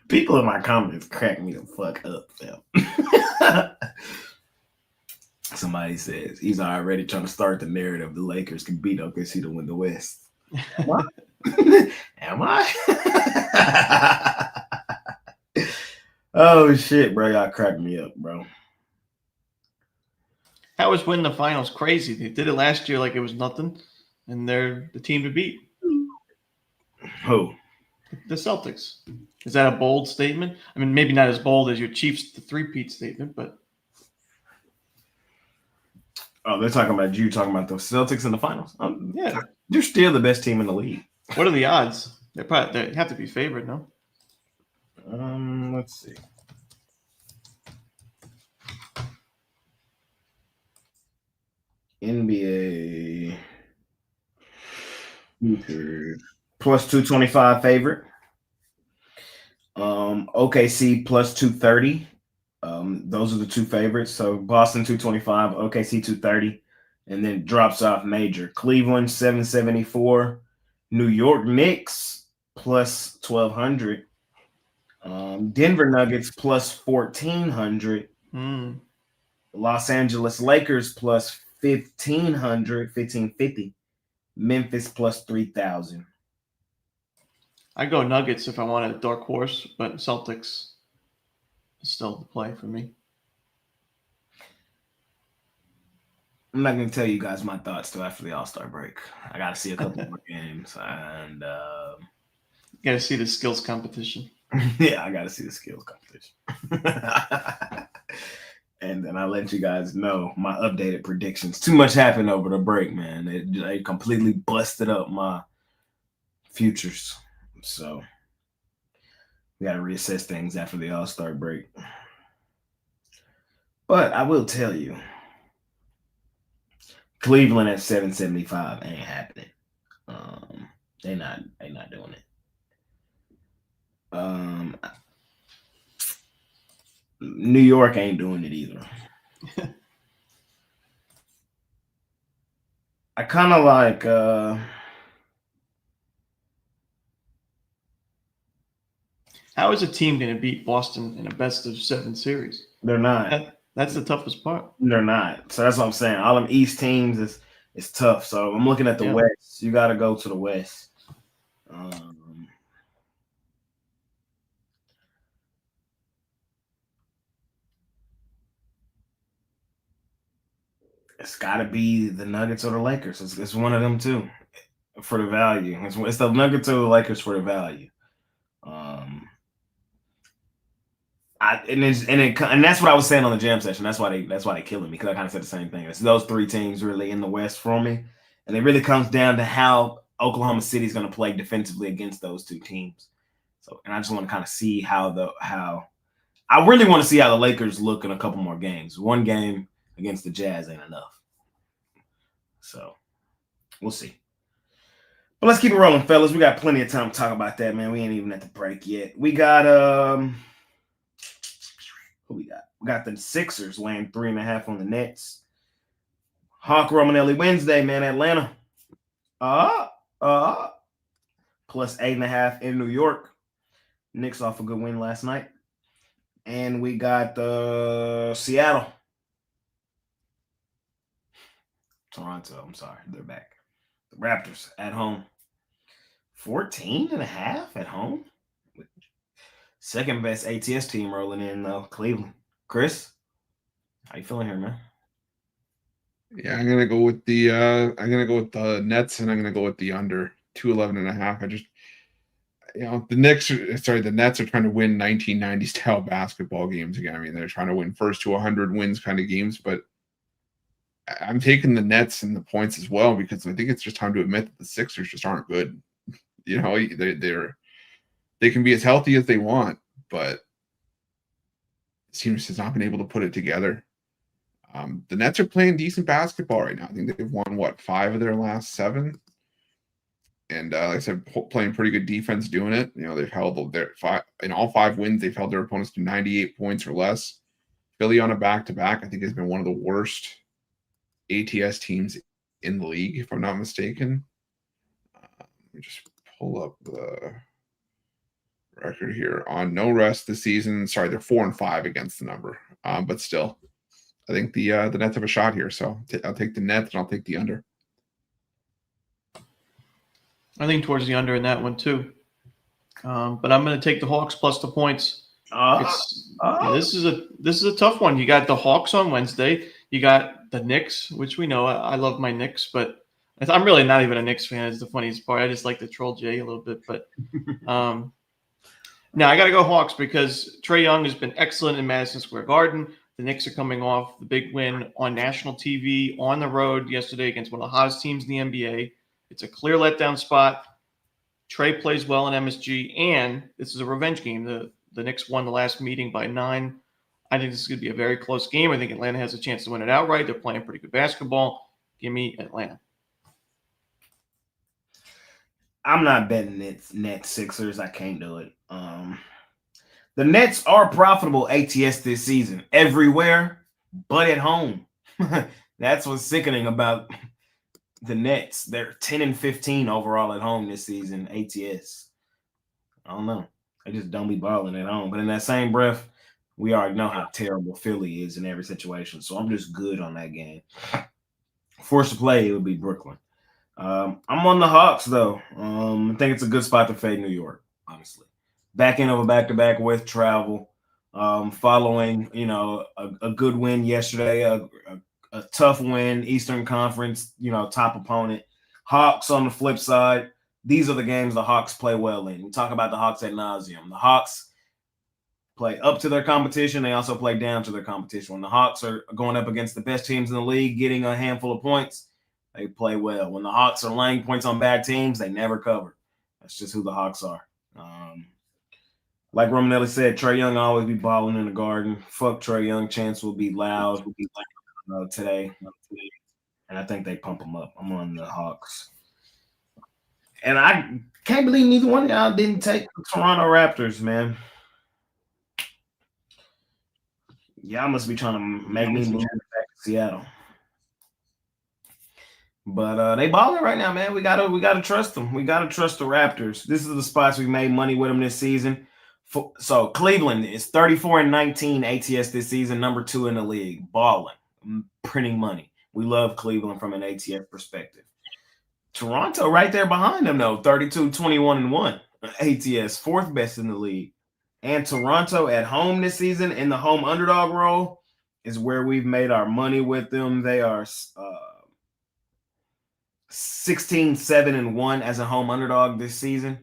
People in my comments crack me the fuck up, fam. Somebody says he's already trying to start the narrative the Lakers can beat OKC to win the West. Am I? Am I? Oh, shit, bro. Y'all cracked me up, bro. How is winning the finals crazy? They did it last year like it was nothing, and they're the team to beat. Who? The Celtics. Is that a bold statement? I mean, maybe not as bold as your Chiefs, the three-peat statement, but Oh, they're talking about you talking about the Celtics in the finals. Yeah. They're still the best team in the league. What are the odds? They have to be favored, no? Let's see. NBA futures plus 225 favorite. OKC plus 230. Those are the two favorites. So Boston 225, OKC 230, and then drops off major. Cleveland 774, New York Knicks plus 1200, Denver Nuggets plus 1400, Los Angeles Lakers plus 1550, Memphis plus 3000. I go Nuggets if I want a dark horse, but Celtics is still the play for me. I'm not going to tell you guys my thoughts till after the All-Star break. I got to see a couple more games, and you got to see the skills competition. Yeah, I got to see the skills competition. And then I let you guys know my updated predictions. Too much happened over the break, man. They completely busted up my futures. So we got to reassess things after the All-Star break. But I will tell you, Cleveland at 775 ain't happening. They're not doing it. New York ain't doing it either. I kind of like how is a team going to beat Boston in a best-of-7 series? They're not. That's the toughest part. They're not. So that's what I'm saying. All them East teams is tough. So I'm looking at the West. You got to go to the West. It's got to be the Nuggets or the Lakers. It's one of them two for the value. It's the Nuggets or the Lakers for the value. And that's what I was saying on the jam session. That's why they killing me, because I kind of said the same thing. It's those three teams really in the West for me, and it really comes down to how Oklahoma City is going to play defensively against those two teams. So, and I just want to kind of see how I really want to see how the Lakers look in a couple more games. One game against the Jazz ain't enough. So we'll see. But let's keep it rolling, fellas. We got plenty of time to talk about that, man. We ain't even at the break yet. We got who we got? We got the Sixers laying 3.5 on the Nets. Hawk Romanelli Wednesday, man. Atlanta. Plus 8.5 in New York. Knicks off a good win last night. And we got Seattle. Toronto, I'm sorry. They're back. The Raptors at home. 14.5 at home. Second best ATS team rolling in, though. Cleveland. Chris, how you feeling here, man? Yeah, I'm gonna go with the Nets, and I'm gonna go with the under 211.5. I just, the Nets are trying to win 1990s style basketball games again. I mean, they're trying to win first to 100 wins kind of games, but I'm taking the Nets and the points as well, because I think it's just time to admit that the Sixers just aren't good. They can be as healthy as they want, but the team has not been able to put it together. The Nets are playing decent basketball right now. I think they've won 5 of their last 7, and like I said, playing pretty good defense doing it. They've held their 5 in all 5 wins. They've held their opponents to 98 points or less. Philly on a back-to-back, I think, has been one of the worst ATS teams in the league, if I'm not mistaken. Let me just pull up the record here on no rest this season. Sorry, they're 4-5 against the number, but still, I think the Nets have a shot here. So I'll take the Nets and I'll take the under. I think towards the under in that one too, but I'm going to take the Hawks plus the points. This is a tough one. You got the Hawks on Wednesday. You got the Knicks, which we know I love my Knicks, but I'm really not even a Knicks fan. It's the funniest part. I just like to troll Jay a little bit, but now I got to go Hawks because Trae Young has been excellent in Madison Square Garden. The Knicks are coming off the big win on national TV on the road yesterday against one of the hottest teams in the NBA. It's a clear letdown spot. Trey plays well in MSG, and this is a revenge game. The Knicks won the last meeting by 9. I think this is going to be a very close game. I think Atlanta has a chance to win it outright. They're playing pretty good basketball. Give me Atlanta. I'm not betting Nets Sixers. I can't do it. The Nets are profitable ATS this season everywhere but at home. That's what's sickening about the Nets. They're 10-15 overall at home this season, ATS. I don't know. They just don't be balling at home. But in that same breath, we already know how terrible Philly is in every situation. So I'm just good on that game. Forced to play, it would be Brooklyn. I'm on the Hawks, though. I think it's a good spot to fade New York, honestly. Back end of a back-to-back with travel, following, a good win yesterday, a tough win, Eastern Conference, top opponent. Hawks on the flip side, these are the games the Hawks play well in. We talk about the Hawks ad nauseum. The Hawks play up to their competition. They also play down to their competition. When the Hawks are going up against the best teams in the league, getting a handful of points, they play well. When the Hawks are laying points on bad teams, they never cover. That's just who the Hawks are. Like Romanelli said, Trae Young always be balling in the Garden. Fuck Trae Young. Chance will be loud today. And I think they pump him up. I'm on the Hawks. And I can't believe neither one of y'all didn't take the Toronto Raptors, man. Y'all must be trying to make me move back to Seattle. But they balling right now, man. We gotta trust them. We gotta trust the Raptors. This is the spots we made money with them this season. So Cleveland is 34-19 ATS this season, number 2 in the league. Balling, printing money. We love Cleveland from an ATS perspective. Toronto right there behind them, though, 32-21-1 ATS, 4th best in the league. And Toronto at home this season in the home underdog role is where we've made our money with them. They are 16-7-1 as a home underdog this season.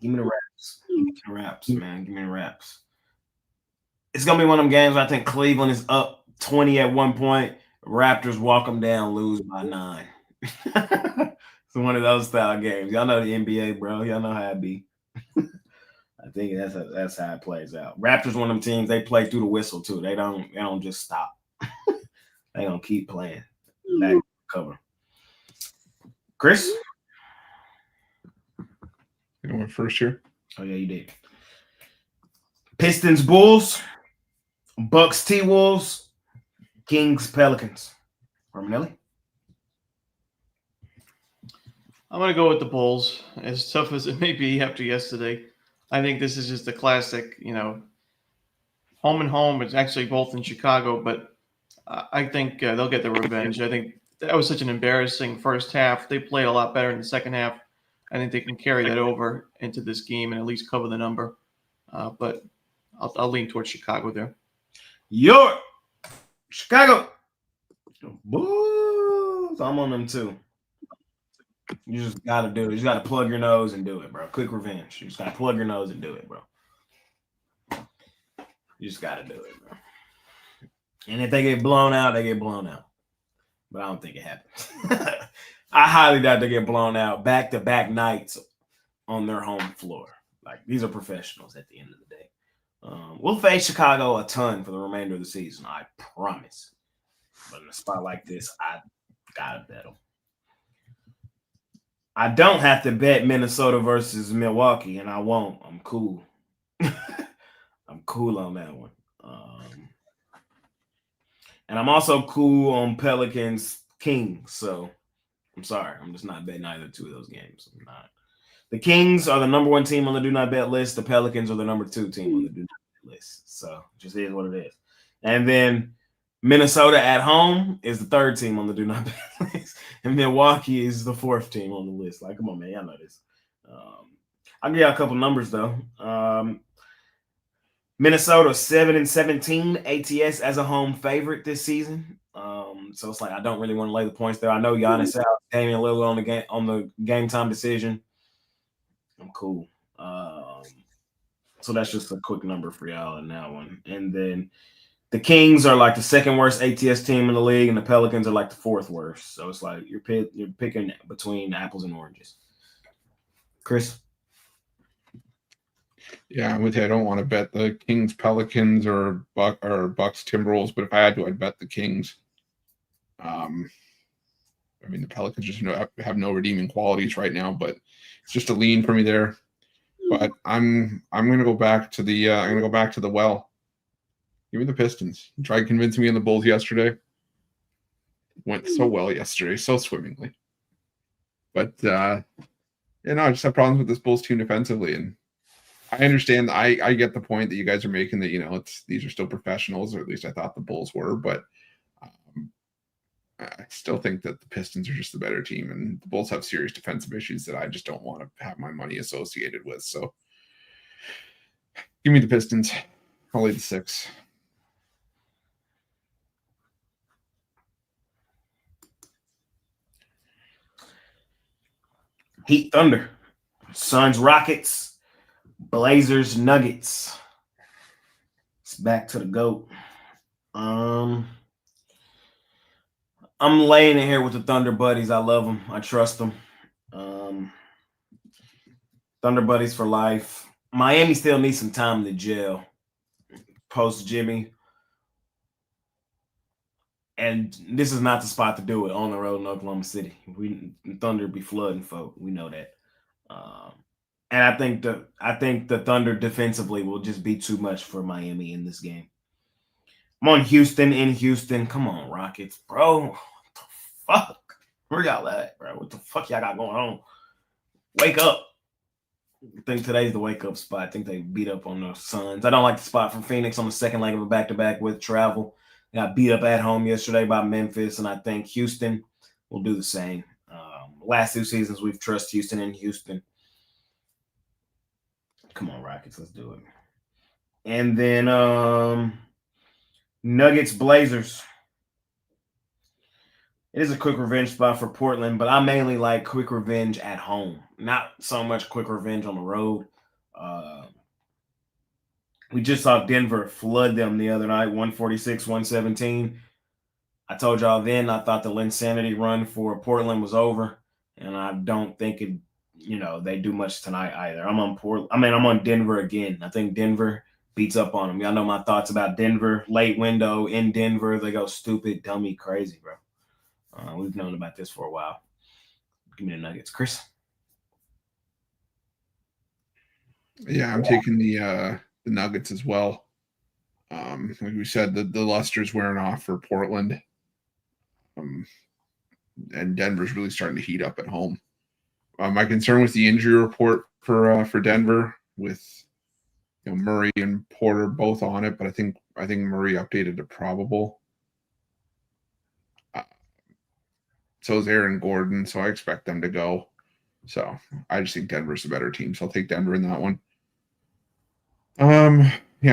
Give me the Raps. Give me the Raps, man. Give me the Raps. It's going to be one of them games I think Cleveland is up 20 at one point. Raptors walk them down, lose by 9. It's one of those style games. Y'all know the NBA, bro. Y'all know how it be. I think that's how it plays out. Raptors, one of them teams, they play through the whistle too. They don't just stop. They gonna keep playing. Back cover. Chris? You went first here? Oh, yeah, you did. Pistons, Bulls, Bucks, T-Wolves, Kings, Pelicans. Romanelli? I'm going to go with the Bulls, as tough as it may be after yesterday. I think this is just a classic, home and home. It's actually both in Chicago, but I think they'll get the revenge. I think that was such an embarrassing first half. They played a lot better in the second half. I think they can carry that over into this game and at least cover the number. But I'll lean towards Chicago there. York, Chicago. Bulls. I'm on them too. You just got to do it. You just got to plug your nose and do it, bro. Quick revenge. You just got to plug your nose and do it, bro. You just got to do it, bro. And if they get blown out, they get blown out. But I don't think it happens. I highly doubt they get blown out back-to-back nights on their home floor. Like, these are professionals at the end of the day. We'll face Chicago a ton for the remainder of the season, I promise. But in a spot like this, I got to bet them. I don't have to bet Minnesota versus Milwaukee, and I won't. I'm cool. I'm cool on that one. And I'm also cool on Pelicans Kings. So I'm sorry. I'm just not betting either two of those games. I'm not. The Kings are the number 1 team on the do not bet list. The Pelicans are the number 2 team on the do not bet list. So it just is what it is. And then Minnesota at home is the 3rd team on the do not bet list. And Milwaukee is the 4th team on the list. Like, come on, man. Y'all know this. I'll give you a couple numbers, though. Minnesota 7-17 ATS as a home favorite this season. So it's like I don't really want to lay the points there. I know Giannis out, Damian Lillard on the game time decision. I'm cool. So that's just a quick number for y'all in that one. And then the Kings are like the second worst ATS team in the league, and the Pelicans are like the fourth worst. So it's like you're picking between apples and oranges. Chris? Yeah, I'm with you. I don't want to bet the Kings, Pelicans, or Bucks, Timberwolves, but if I had to, I'd bet the Kings. I mean, the Pelicans just have no redeeming qualities right now, but it's just a lean for me there. But I'm gonna go back to the well. Give me the Pistons. You tried convincing me on the Bulls yesterday. Went so well yesterday, so swimmingly. But I just have problems with this Bulls team defensively, and I understand. I get the point that you guys are making that these are still professionals, or at least I thought the Bulls were, but I still think that the Pistons are just the better team, and the Bulls have serious defensive issues that I just don't want to have my money associated with. So give me the Pistons. I'll lay the 6. Heat, Thunder. Suns, Rockets. Blazers, Nuggets. It's back to the GOAT. I'm laying it here with the Thunder buddies. I love them. I trust them. Thunder buddies for life. Miami still needs some time to gel post Jimmy. And this is not the spot to do it on the road in Oklahoma City. Thunder be flooding folk. We know that. And I think the Thunder defensively will just be too much for Miami in this game. I'm on Houston in Houston. Come on, Rockets, bro. What the fuck? Where y'all at, bro? What the fuck y'all got going on? Wake up. I think today's the wake-up spot. I think they beat up on the Suns. I don't like the spot from Phoenix on the second leg of a back-to-back with travel. They got beat up at home yesterday by Memphis, and I think Houston will do the same. Last 2 seasons, we've trusted Houston in Houston. Come on, Rockets. Let's do it. And then Nuggets, Blazers. It is a quick revenge spot for Portland, but I mainly like quick revenge at home. Not so much quick revenge on the road. We just saw Denver flood them the other night, 146-117. I told y'all then I thought the Linsanity run for Portland was over, and I don't think they do much tonight either. I'm on Denver again. I think Denver beats up on them. Y'all know my thoughts about Denver. Late window in Denver. They go stupid, dummy, crazy, bro. We've known about this for a while. Give me the Nuggets. Chris? Yeah, I'm taking the Nuggets as well. Like we said, the luster's wearing off for Portland. And Denver's really starting to heat up at home. My concern was the injury report for Denver with Murray and Porter both on it, but I think Murray updated to probable. So is Aaron Gordon, so I expect them to go. So I just think Denver's the better team, so I'll take Denver in that one. I'm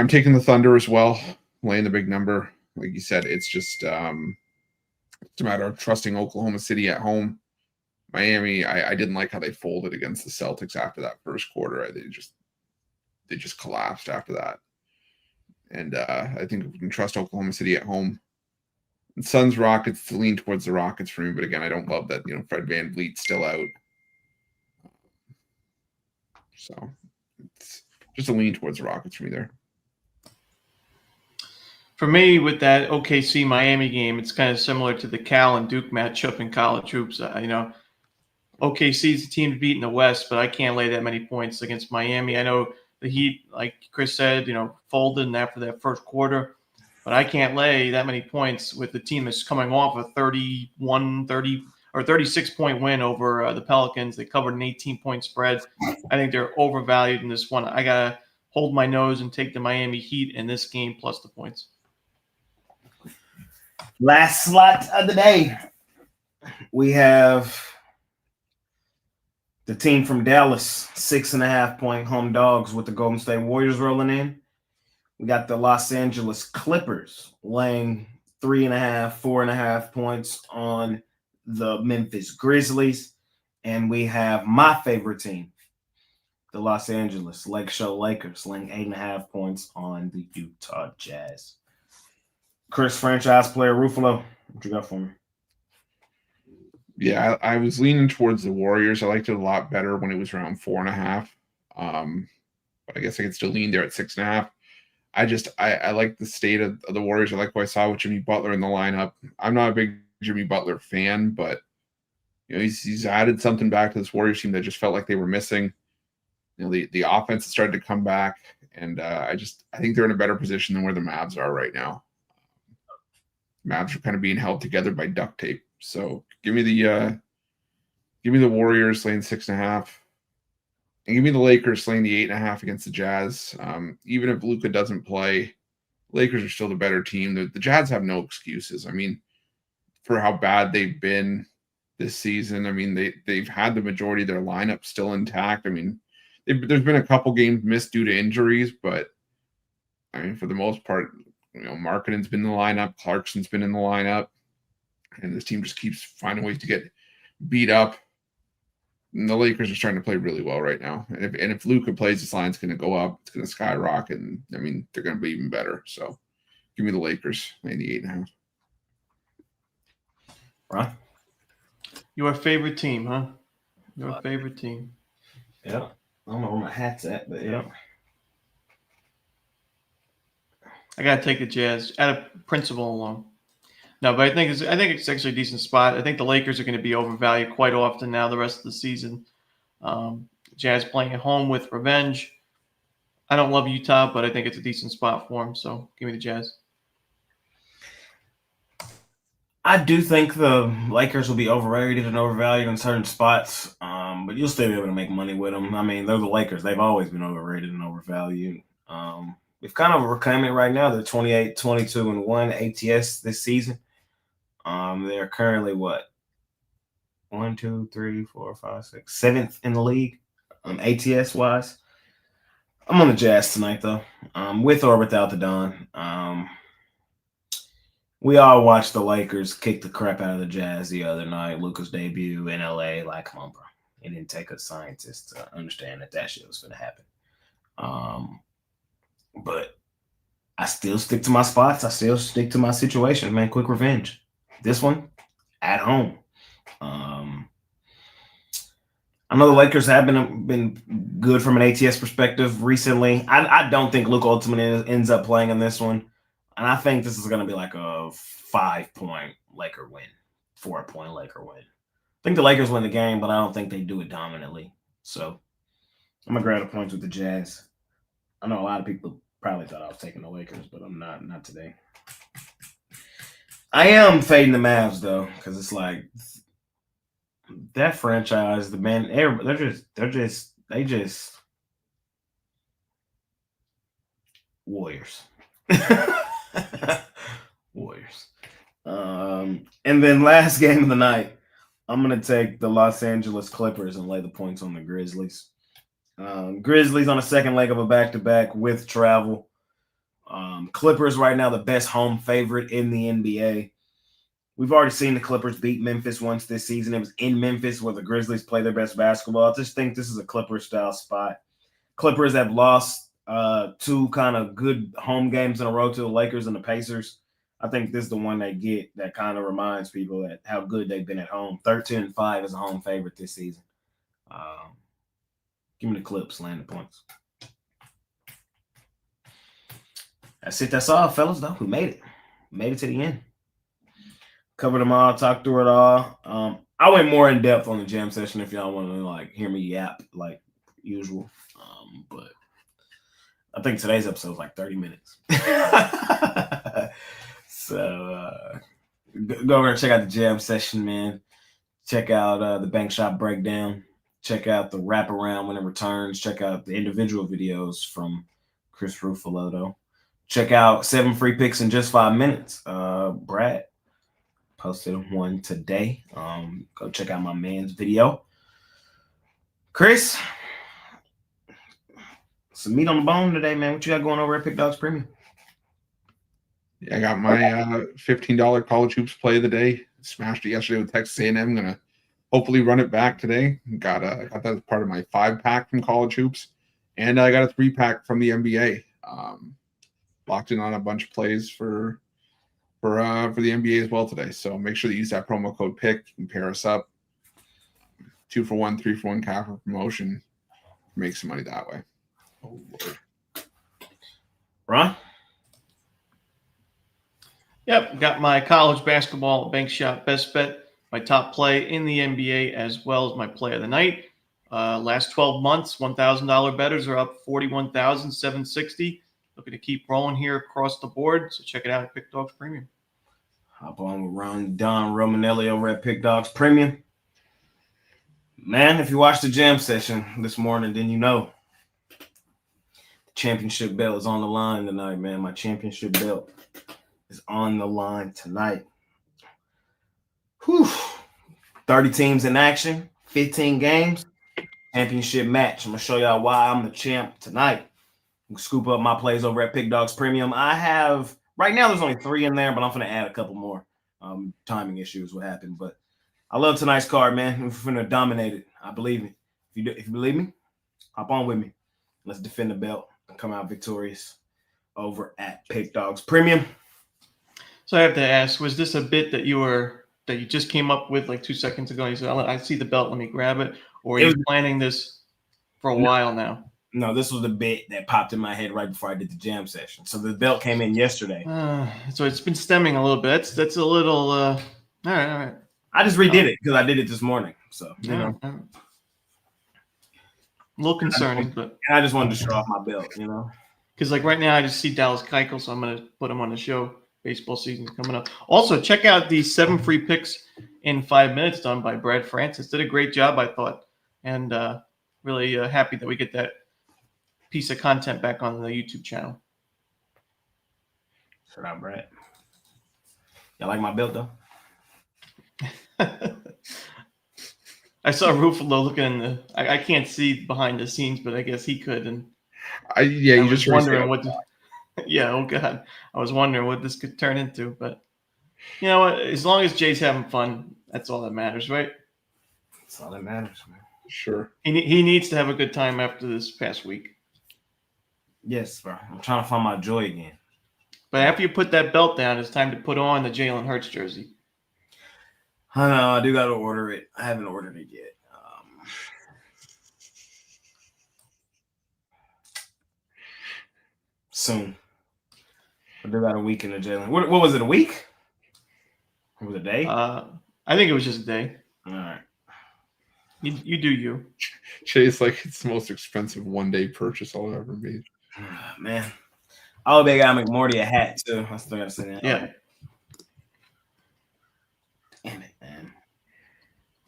taking the Thunder as well, laying the big number. Like you said, it's just it's a matter of trusting Oklahoma City at home. Miami, I didn't like how they folded against the Celtics after that first quarter. They just collapsed after that. And I think we can trust Oklahoma City at home. And Suns, Rockets, to lean towards the Rockets for me. But again, I don't love that, Fred VanVleet's still out. So it's just a lean towards the Rockets for me there. For me, with that OKC Miami game, it's kind of similar to the Cal and Duke matchup in college hoops. OKC is the team to beat in the West, but I can't lay that many points against Miami. I know the Heat, like Chris said, folded after that first quarter, but I can't lay that many points with the team that's coming off a 36-point win over the Pelicans. They covered an 18-point spread. I think they're overvalued in this one. I got to hold my nose and take the Miami Heat in this game plus the points. Last slot of the day. We have the team from Dallas, 6.5-point home dogs with the Golden State Warriors rolling in. We got the Los Angeles Clippers laying 3.5, 4.5 points on the Memphis Grizzlies. And we have my favorite team, the Los Angeles Lake Show Lakers, laying 8.5 points on the Utah Jazz. Chris, franchise player Ruffalo, what you got for me? Yeah, I was leaning towards the Warriors. I liked it a lot better when it was around 4.5. But I guess I could still lean there at 6.5. I like the state of the Warriors. I like what I saw with Jimmy Butler in the lineup. I'm not a big Jimmy Butler fan, but he's added something back to this Warriors team that just felt like they were missing. The offense has started to come back, and I think they're in a better position than where the Mavs are right now. Mavs are kind of being held together by duct tape. So give me the Warriors laying 6.5. And give me the Lakers slaying the 8.5 against the Jazz. Even if Luka doesn't play, Lakers are still the better team. The Jazz have no excuses. I mean, for how bad they've been this season, I mean, they've had the majority of their lineup still intact. I mean, there's been a couple games missed due to injuries, but I mean, for the most part, Markkanen's been in the lineup, Clarkson's been in the lineup, and this team just keeps finding ways to get beat up. And the Lakers are starting to play really well right now. And if Luka plays, this line's going to go up. It's going to skyrocket. And, I mean, they're going to be even better. So give me the Lakers, maybe 8.5. Right. Your favorite team, huh? Your favorite team. Yeah. I don't know where my hat's at, but yeah. I got to take the Jazz out of principle alone. No, but I think it's actually a decent spot. I think the Lakers are going to be overvalued quite often now the rest of the season. Jazz playing at home with revenge. I don't love Utah, but I think it's a decent spot for them. So give me the Jazz. I do think the Lakers will be overrated and overvalued in certain spots, but you'll still be able to make money with them. I mean, they're the Lakers. They've always been overrated and overvalued. We've kind of overcome it right now. They're 28, 22, and 1 ATS this season. They're currently what? 1, 2, 3, 4, 5, 6, 7th in the league, ATS wise. I'm on the Jazz tonight though, with or without the Don. We all watched the Lakers kick the crap out of the Jazz the other night. Luka's debut in LA. Like, come on, bro. It didn't take a scientist to understand that shit was going to happen. But I still stick to my spots. I still stick to my situation, man. Quick revenge. This one, at home. I know the Lakers have been good from an ATS perspective recently. I don't think Luka ultimately ends up playing in this one. And I think this is going to be like a 5-point Laker win, 4-point Laker win. I think the Lakers win the game, but I don't think they do it dominantly. So I'm going to grab the points with the Jazz. I know a lot of people probably thought I was taking the Lakers, but I'm not today. I am fading the Mavs, though, because it's like that franchise, the man, they're just Warriors. Warriors. And then last game of the night, I'm going to take the Los Angeles Clippers and lay the points on the Grizzlies. Grizzlies on a second leg of a back-to-back with travel. Clippers right now the best home favorite in the NBA. We've already seen the Clippers beat Memphis once this season. It was in Memphis where the Grizzlies play their best basketball. I just think this is a Clippers-style spot. Clippers have lost 2 kind of good home games in a row to the Lakers and the Pacers. I think this is the one they get that kind of reminds people that how good they've been at home. 13-5 is a home favorite this season. Give me the Clips, land the points. That's it. That's all, fellas, though. We made it. Made it to the end. Covered them all, talked through it all. I went more in depth on the jam session if y'all want to hear me yap like usual. But I think today's episode was like 30 minutes. So go over and check out the jam session, man. Check out the Bank Shop breakdown. Check out the wraparound when it returns. Check out the individual videos from Chris Ruffalo, though. Check out 7 free picks in just 5 minutes. Brad posted one today. Go check out my man's video. Chris, some meat on the bone today, man. What you got going over at Pick Dogs Premium? Yeah, I got my $15 college hoops play of the day. Smashed it yesterday with Texas A&M. I'm gonna hopefully run it back today. Got that as part of my 5-pack from college hoops, and I got a 3-pack from the NBA. Locked in on a bunch of plays for the NBA as well today. So make sure to use that promo code PICK. You can pair us up. 2 for 1, 3 for 1 capper promotion. Make some money that way. Oh Lord. Ron? Yep, got my college basketball bank shot best bet, my top play in the NBA, as well as my play of the night. Last 12 months, $1,000 bettors are up 41,760. Looking to keep rolling here across the board, so check it out at Pick Dogs Premium. Hop on with Don Romanelli over at Pick Dogs Premium. Man, if you watched the jam session this morning, then you know the championship belt is on the line tonight, man. My championship belt is on the line tonight. Whew. 30 teams in action, 15 games, championship match. I'm going to show y'all why I'm the champ tonight. You can scoop up my plays over at Pick Dogs Premium. I have, right now there's only 3 in there, but I'm going to add a couple more. Timing issues will happen, but I love tonight's card, man. We're going to dominate it. I believe it. If you believe me, hop on with me. Let's defend the belt and come out victorious over at Pick Dogs Premium. So I have to ask, was this a bit that you just came up with like 2 seconds ago? You said, I see the belt, let me grab it. Or are you planning this for a while now? No, this was the bit that popped in my head right before I did the jam session. So the belt came in yesterday. So it's been stemming a little bit. That's a little, all right. I just redid it because I did it this morning. So, you know. A little concerning, but. And I just wanted to show off my belt, you know. Because like right now I just see Dallas Keuchel, so I'm going to put him on the show. Baseball season's coming up. Also, check out the 7 free picks in 5 minutes done by Brad Francis. Did a great job, I thought. And really happy that we get that piece of content back on the YouTube channel. Shout out, Brad. Y'all like my belt, though? I saw Ruffalo looking in the. I can't see behind the scenes, but I guess he could. And you was wondering what. Yeah, oh God, I was wondering what this could turn into. But you know what? As long as Jay's having fun, that's all that matters, right? That's all that matters, man. Sure. He needs to have a good time after this past week. Yes, bro. I'm trying to find my joy again. But after you put that belt down, it's time to put on the Jalen Hurts jersey. I know. I do got to order it. I haven't ordered it yet. Soon. I do got a week in the Jalen. What was it? A week? Or was it a day? I think it was just a day. All right. You do you. Chase, like it's the most expensive one-day purchase I'll ever made. Man. Oh, they got McMorty a hat too. I still gotta say that. Yeah. Damn it, man.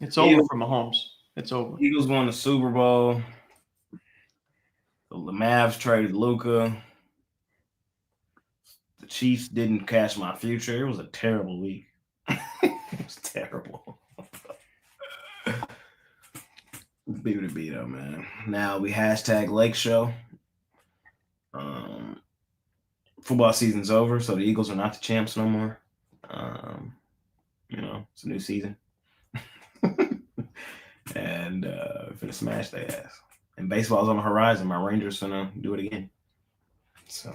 It's over for Mahomes. It's over. Eagles won the Super Bowl. The Mavs traded Luka. The Chiefs didn't cash my future. It was a terrible week. It was terrible. Be to be though, man. Now we hashtag Lake Show. Football season's over, so the Eagles are not the champs no more. You know, it's a new season. And finna smash their ass. And baseball's on the horizon. My Rangers finna do it again. So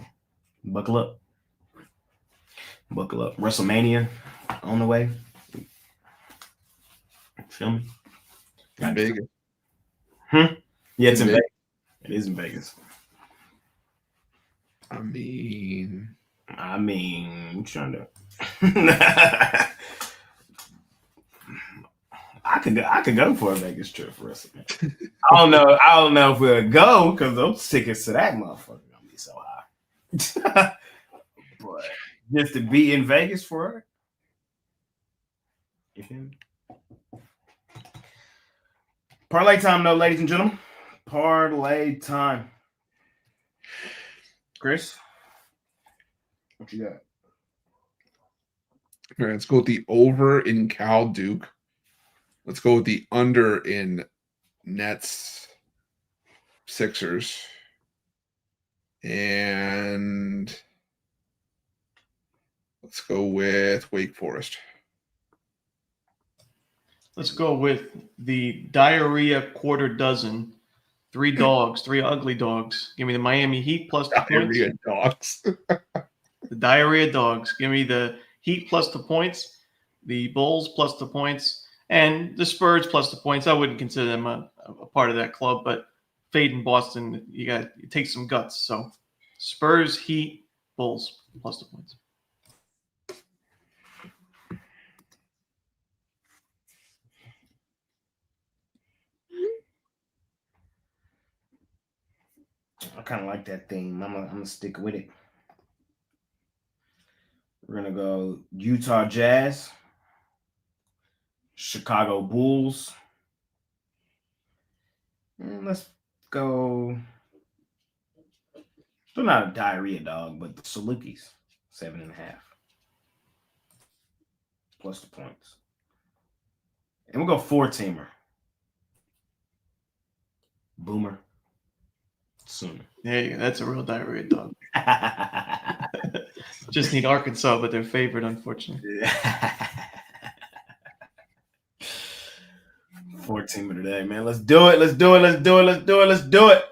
buckle up. Buckle up. WrestleMania on the way. Feel me? In Vegas. Yeah, it's in Vegas. It is in Vegas. I mean, I'm trying to. I could go for a Vegas trip for WrestleMania. I don't know if we'll go because those tickets to that motherfucker gonna be so high. But just to be in Vegas for it. You feel me? Parlay time, though, ladies and gentlemen. Parlay time. Chris, what you got? All right, let's go with the over in Cal Duke. Let's go with the under in Nets Sixers. And let's go with Wake Forest. Let's go with the diarrhea quarter dozen. 3 dogs, 3 ugly dogs. Give me the Miami Heat plus the Diarrhea points. dogs. The diarrhea dogs. Give me the Heat plus the points, the Bulls plus the points, and the Spurs plus the points. I wouldn't consider them a part of that club, but fading Boston, it takes some guts. So Spurs, Heat, Bulls plus the points. I kind of like that theme. I'm gonna stick with it. We're gonna go Utah Jazz, Chicago Bulls, and let's go. Still not a diarrhea dog, but the Salukis, 7.5 plus the points, and we'll go 4-teamer. Boomer. Sooner. There you go. That's a real diarrhea dog. Just need Arkansas, but they're favored, unfortunately. 4-teamer today, man. Let's do it. Let's do it. Let's do it. Let's do it. Let's do it.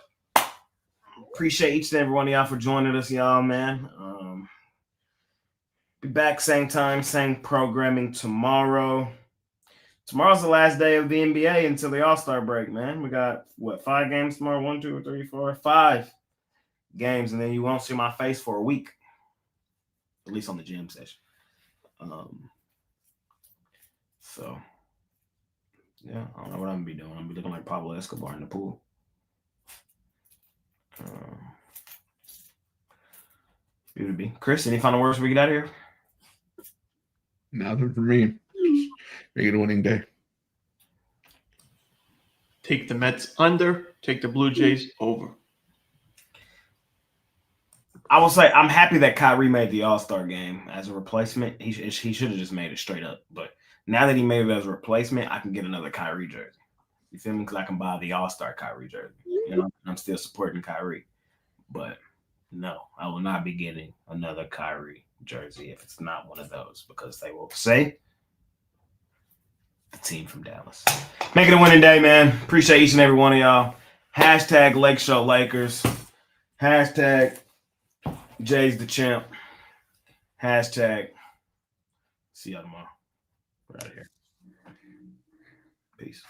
Appreciate each and every one of y'all for joining us, y'all, man. Be back same time, same programming tomorrow. Tomorrow's the last day of the NBA until the All-Star break, man. We got, 5 games tomorrow? 1, 2, 3, 4, 5 games, and then you won't see my face for a week, at least on the gym session. So, yeah, I don't know what I'm going to be doing. I'm going to be looking like Pablo Escobar in the pool. It would be. Chris, any final words before we get out of here? Nothing for me. Make it a winning day. Take the Mets under. Take the Blue Jays over. I will say I'm happy that Kyrie made the All-Star game as a replacement. He should have just made it straight up. But now that he made it as a replacement, I can get another Kyrie jersey. You feel me? Because I can buy the All-Star Kyrie jersey. You know, I'm still supporting Kyrie. But no, I will not be getting another Kyrie jersey if it's not one of those, because they will say the team from Dallas. Make it a winning day, man. Appreciate each and every one of y'all. Hashtag Lake Show Lakers. Hashtag Jay's the champ. Hashtag see y'all tomorrow. We're out of here. Peace.